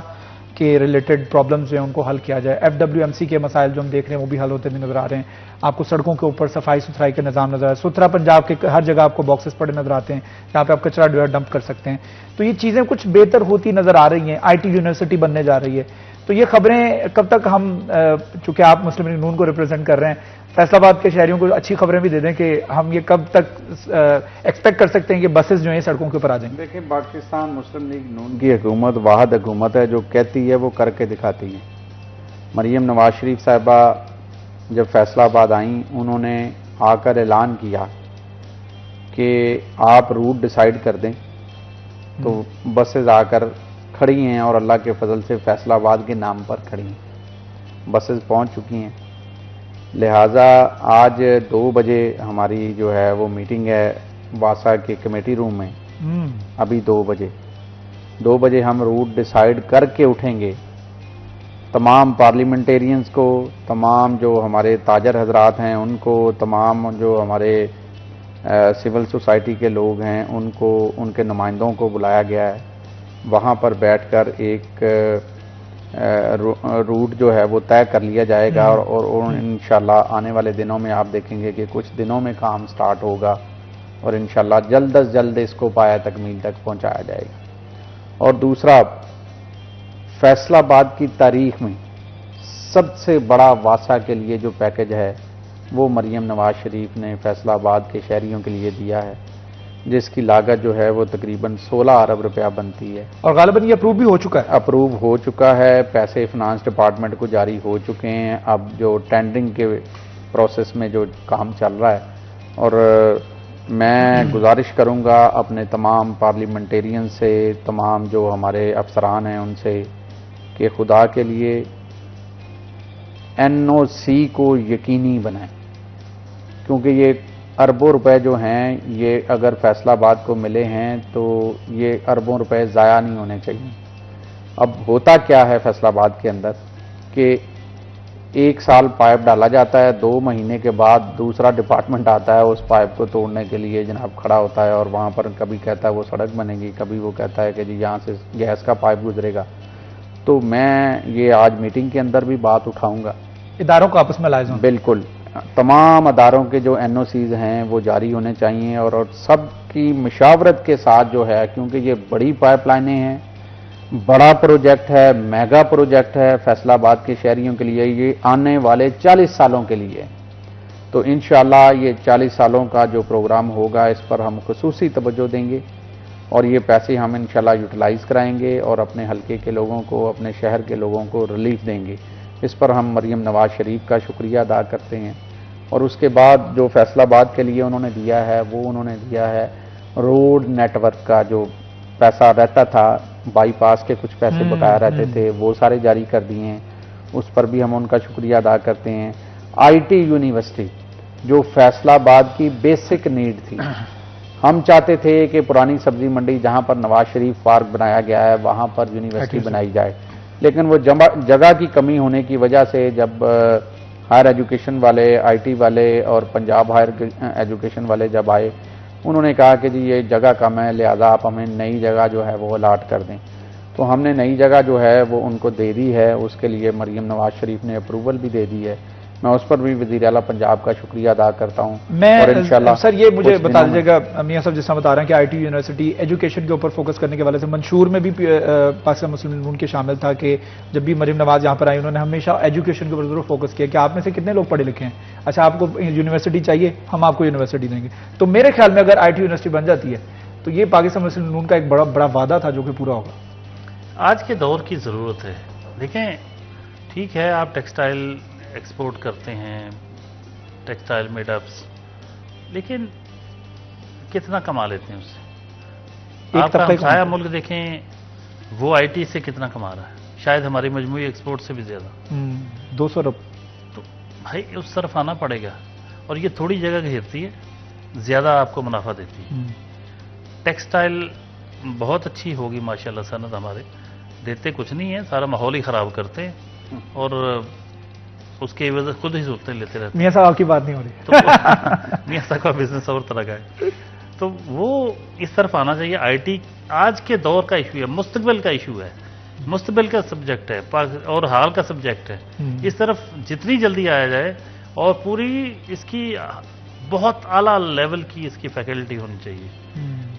के रिलेटेड प्रॉब्लम्स जो हैं उनको हल किया जाए। FWMC के मसाइल जो हम देख रहे हैं वो भी हल होते हुए नजर आ रहे हैं। आपको सड़कों के ऊपर सफाई सुथराई का निज़ाम नजर आ रहा है। सुथरा पंजाब के हर जगह आपको बॉक्सेस पड़े नजर आते हैं जहाँ पे आप कचरा जो है डंप कर सकते हैं। तो ये चीज़ें कुछ बेहतर होती नजर आ रही हैं। IT यूनिवर्सिटी बनने जा रही है। तो ये खबरें कब तक हम, चूंकि आप मुस्लिम लीग नून को रिप्रेजेंट कर रहे हैं, फैसलाबाद के शहरियों को अच्छी खबरें भी दे दें कि हम ये कब तक एक्सपेक्ट कर सकते हैं कि बसेस जो हैं सड़कों के ऊपर आ जाएंगे? देखिए, पाकिस्तान मुस्लिम लीग नून की हुकूमत वाहिद हुकूमत है जो कहती है वो करके दिखाती है। मरियम नवाज शरीफ साहिबा जब फैसलाबाद आई, उन्होंने आकर ऐलान किया कि आप रूट डिसाइड कर दें, तो बसेज आकर खड़ी हैं और अल्लाह के फजल से फैसलाबाद के नाम पर खड़ी हैं, बसेज पहुंच चुकी हैं। लिहाजा आज 2 बजे हमारी जो है वो मीटिंग है वासा के कमेटी रूम में। अभी 2 बजे हम रूट डिसाइड करके उठेंगे। तमाम पार्लियामेंटेरियंस को, तमाम जो हमारे ताजर हजरात हैं उनको, तमाम जो हमारे सिविल सोसाइटी के लोग हैं उनको, उनके नुमाइंदों को बुलाया गया है। वहाँ पर बैठकर एक रूट जो है वो तय कर लिया जाएगा और इंशाल्लाह आने वाले दिनों में आप देखेंगे कि कुछ दिनों में काम स्टार्ट होगा और इंशाल्लाह जल्द अज जल्द इसको पाया तकमील तक पहुंचाया जाएगा। और दूसरा, फैसलाबाद की तारीख में सबसे बड़ा वासा के लिए जो पैकेज है वो मरियम नवाज शरीफ ने फैसलाबाद के शहरियों के लिए दिया है, जिसकी लागत जो है वो तकरीबन 16 अरब रुपया बनती है। और गालिबन ये अप्रूव भी हो चुका है? अप्रूव हो चुका है, पैसे फिनांस डिपार्टमेंट को जारी हो चुके हैं। अब जो टेंडरिंग के प्रोसेस में जो काम चल रहा है, और मैं गुजारिश करूंगा अपने तमाम पार्लियामेंटेरियन से, तमाम जो हमारे अफसरान हैं उनसे, कि खुदा के लिए NOC को यकीनी बनाएं, क्योंकि ये अरबों रुपए जो हैं ये अगर फैसलाबाद को मिले हैं तो ये अरबों रुपए ज़ाया नहीं होने चाहिए। अब होता क्या है फैसलाबाद के अंदर कि 1 साल पाइप डाला जाता है, 2 महीने के बाद दूसरा डिपार्टमेंट आता है उस पाइप को तोड़ने के लिए जनाब खड़ा होता है, और वहाँ पर कभी कहता है वो सड़क बनेगी, कभी वो कहता है कि जी यहाँ से गैस का पाइप गुजरेगा। तो मैं ये आज मीटिंग के अंदर भी बात उठाऊंगा, इदारों को आपस में लाए जाएं। बिल्कुल तमाम अदारों के जो NOCs हैं वो जारी होने चाहिए और सबकी मशावरत के साथ जो है, क्योंकि ये बड़ी पाइपलाइनें हैं, बड़ा प्रोजेक्ट है, मेगा प्रोजेक्ट है फैसलाबाद के शहरियों के लिए, ये आने वाले 40 सालों के लिए। तो इंशाल्लाह ये 40 सालों का जो प्रोग्राम होगा इस पर हम खुसूसी तवज्जो देंगे और ये पैसे हम इंशाल्लाह यूटिलाइज कराएंगे और अपने हल्के के लोगों को, अपने शहर के लोगों को रिलीफ देंगे। इस पर हम मरियम नवाज शरीफ का शुक्रिया अदा करते हैं। और उसके बाद जो फैसलाबाद के लिए उन्होंने दिया है वो उन्होंने दिया है रोड नेटवर्क का जो पैसा रहता था, बाईपास के कुछ पैसे बकाया रहते थे वो सारे जारी कर दिए हैं, उस पर भी हम उनका शुक्रिया अदा करते हैं। IT यूनिवर्सिटी जो फैसलाबाद की बेसिक नीड थी, हम चाहते थे कि पुरानी सब्जी मंडी जहां पर नवाज शरीफ पार्क बनाया गया है वहां पर यूनिवर्सिटी बनाई जाए, लेकिन वो जगह की कमी होने की वजह से जब हायर एजुकेशन वाले, IT वाले और पंजाब हायर एजुकेशन वाले जब आए, उन्होंने कहा कि जी ये जगह कम है, लिहाजा आप हमें नई जगह जो है वो अलाट कर दें। तो हमने नई जगह जो है वो उनको दे दी है, उसके लिए मरियम नवाज शरीफ ने अप्रूवल भी दे दी है। मैं उस पर भी वज़ीर आला पंजाब का शुक्रिया अदा करता हूँ। और इंशाल्लाह सर ये मुझे बता दीजिएगा, मियां साहब जिस तरह बता रहे हैं कि IT यूनिवर्सिटी एजुकेशन के ऊपर फोकस करने के वाले से मंशूर में भी पाकिस्तान मुस्लिम लीग नून के शामिल था कि जब भी मरियम नवाज यहाँ पर आई उन्होंने हमेशा एजुकेशन के ऊपर जरूर फोकस किया कि आप में से कितने लोग पढ़े लिखे हैं, अच्छा आपको यूनिवर्सिटी चाहिए, हम आपको यूनिवर्सिटी देंगे। तो मेरे ख्याल में अगर IT यूनिवर्सिटी बन जाती है तो ये पाकिस्तान मुस्लिम लीग नून का एक बड़ा वादा था जो कि पूरा होगा। आज के दौर की ज़रूरत है। देखें, ठीक है आप टेक्सटाइल एक्सपोर्ट करते हैं, टेक्सटाइल मेडअप्स, लेकिन कितना कमा लेते हैं उससे? आपका हमसाया मुल्क देखें, वो IT से कितना कमा रहा है, शायद हमारी मजमूई एक्सपोर्ट से भी ज़्यादा, 200 अरब। तो भाई उस तरफ आना पड़ेगा, और ये थोड़ी जगह घेरती है, ज़्यादा आपको मुनाफा देती है। टेक्सटाइल बहुत अच्छी होगी माशाल्लाह, सनत हमारे देते कुछ नहीं है, सारा माहौल ही ख़राब करते हैं और उसके वजह खुद ही सूरतें लेते रहते हैं। मियां साहब आपकी बात नहीं हो रही तो मियां साहब का बिजनेस और तरह का है, तो वो इस तरफ आना चाहिए। IT आज के दौर का इशू है, मुस्तकबिल का इशू है। मुस्तबिल का सब्जेक्ट है और हाल का सब्जेक्ट है। इस तरफ जितनी जल्दी आया जाए और पूरी इसकी बहुत आला लेवल की इसकी फैकल्टी होनी चाहिए।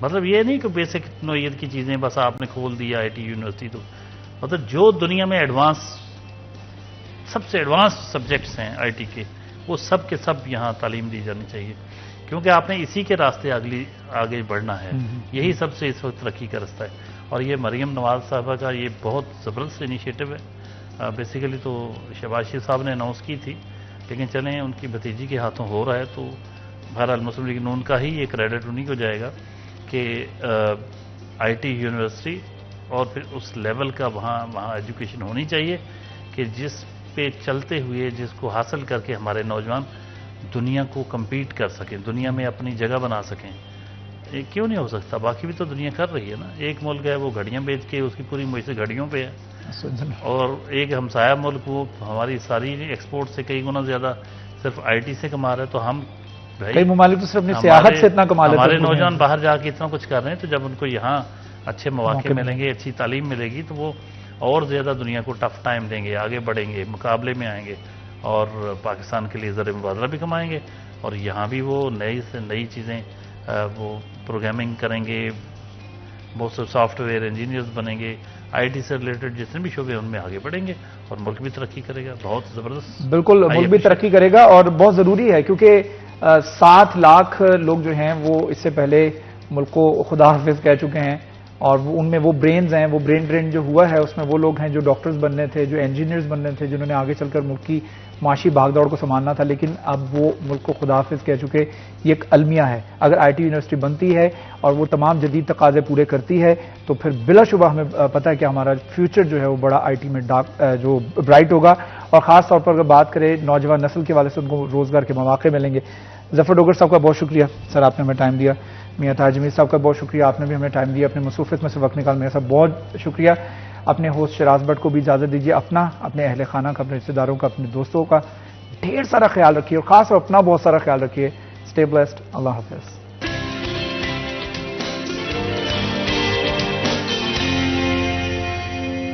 मतलब ये नहीं कि बेसिक नोयत की चीज़ें बस आपने खोल दिया आईटी यूनिवर्सिटी, तो मतलब जो दुनिया में एडवांस सबसे एडवांस सब्जेक्ट्स हैं आईटी के, वो सब के सब यहाँ तालीम दी जानी चाहिए, क्योंकि आपने इसी के रास्ते आगे बढ़ना है। यही सबसे इस वक्त तरक्की का रास्ता है। और ये मरियम नवाज साहबा का ये बहुत ज़बरदस्त इनिशिएटिव है। बेसिकली तो शहबाज शरीफ साहब ने अनाउंस की थी, लेकिन चलें उनकी भतीजी के हाथों हो रहा है, तो बहरहाल मुस्लिम लीग नून का ही ये क्रेडिट उन्हीं को जाएगा कि आईटी यूनिवर्सिटी और फिर उस लेवल का वहाँ एजुकेशन होनी चाहिए कि जिस पे चलते हुए जिसको हासिल करके हमारे नौजवान दुनिया को compete कर सकें, दुनिया में अपनी जगह बना सकें। ये क्यों नहीं हो सकता? बाकी भी तो दुनिया कर रही है ना। एक मुल्क है वो घड़ियाँ बेच के उसकी पूरी मुझसे घड़ियों पे है, और एक हमसाया मुल्क वो हमारी सारी एक्सपोर्ट से कई गुना ज़्यादा सिर्फ आईटी से कमा रहा है। तो हम भाई कई ममालिक तो सिर्फ अपनी सियाहत से इतना कमा लेते हैं। हमारे नौजवान बाहर जाके इतना कुछ कर रहे हैं, तो जब उनको यहाँ अच्छे मौके मिलेंगे, अच्छी तालीम मिलेगी, तो वो और ज़्यादा दुनिया को टफ टाइम देंगे, आगे बढ़ेंगे, मुकाबले में आएंगे और पाकिस्तान के लिए ज़र मुबादला भी कमाएंगे। और यहाँ भी वो नई से नई चीज़ें वो प्रोग्रामिंग करेंगे, बहुत से सॉफ्टवेयर इंजीनियर्स बनेंगे, आईटी से रिलेटेड जितने भी शोबे उनमें आगे बढ़ेंगे और मुल्क भी तरक्की करेगा। बहुत ज़बरदस्त, बिल्कुल मुल्क भी तरक्की करेगा और बहुत ज़रूरी है, क्योंकि 7 लाख लोग जो हैं वो इससे पहले मुल्क को खुदा हाफिज कह चुके हैं, और उनमें वो ब्रेन्स हैं, वो ब्रेन ड्रेन जो हुआ है उसमें वो लोग हैं जो डॉक्टर्स बनने थे, जो इंजीनियर्स बनने थे, जिन्होंने आगे चलकर मुल्क की माशी भागदौड़ को संभालना था, लेकिन अब वो मुल्क को खुदा हाफिज कह चुके। ये एक अलमिया है। अगर आईटी यूनिवर्सिटी बनती है और वो तमाम जदीद तकाजे पूरे करती है, तो फिर बिलाशुबा हमें पता है कि हमारा फ्यूचर जो है वो बड़ा आईटी में जो ब्राइट होगा। और ख़ास तौर पर अगर बात करें नौजवान नस्ल के वाले से, उनको रोज़गार के मौके मिलेंगे। जफर डोगर साहब का बहुत शुक्रिया सर, आपने हमें टाइम दिया। मियां ताज जमील साहब का बहुत शुक्रिया, आपने भी हमें टाइम दिया, अपने मसरूफियत में से वक्त निकाल। मेरा साहब बहुत शुक्रिया। अपने होस्ट शराज भट्ट को भी इजाज़त दीजिए। अपना, अपने अहले खाना का, अपने रिश्तेदारों का, अपने दोस्तों का ढेर सारा ख्याल रखिए और ख़ास और अपना बहुत सारा ख्याल रखिए। Stay blessed. अल्लाह हाफ़िज़।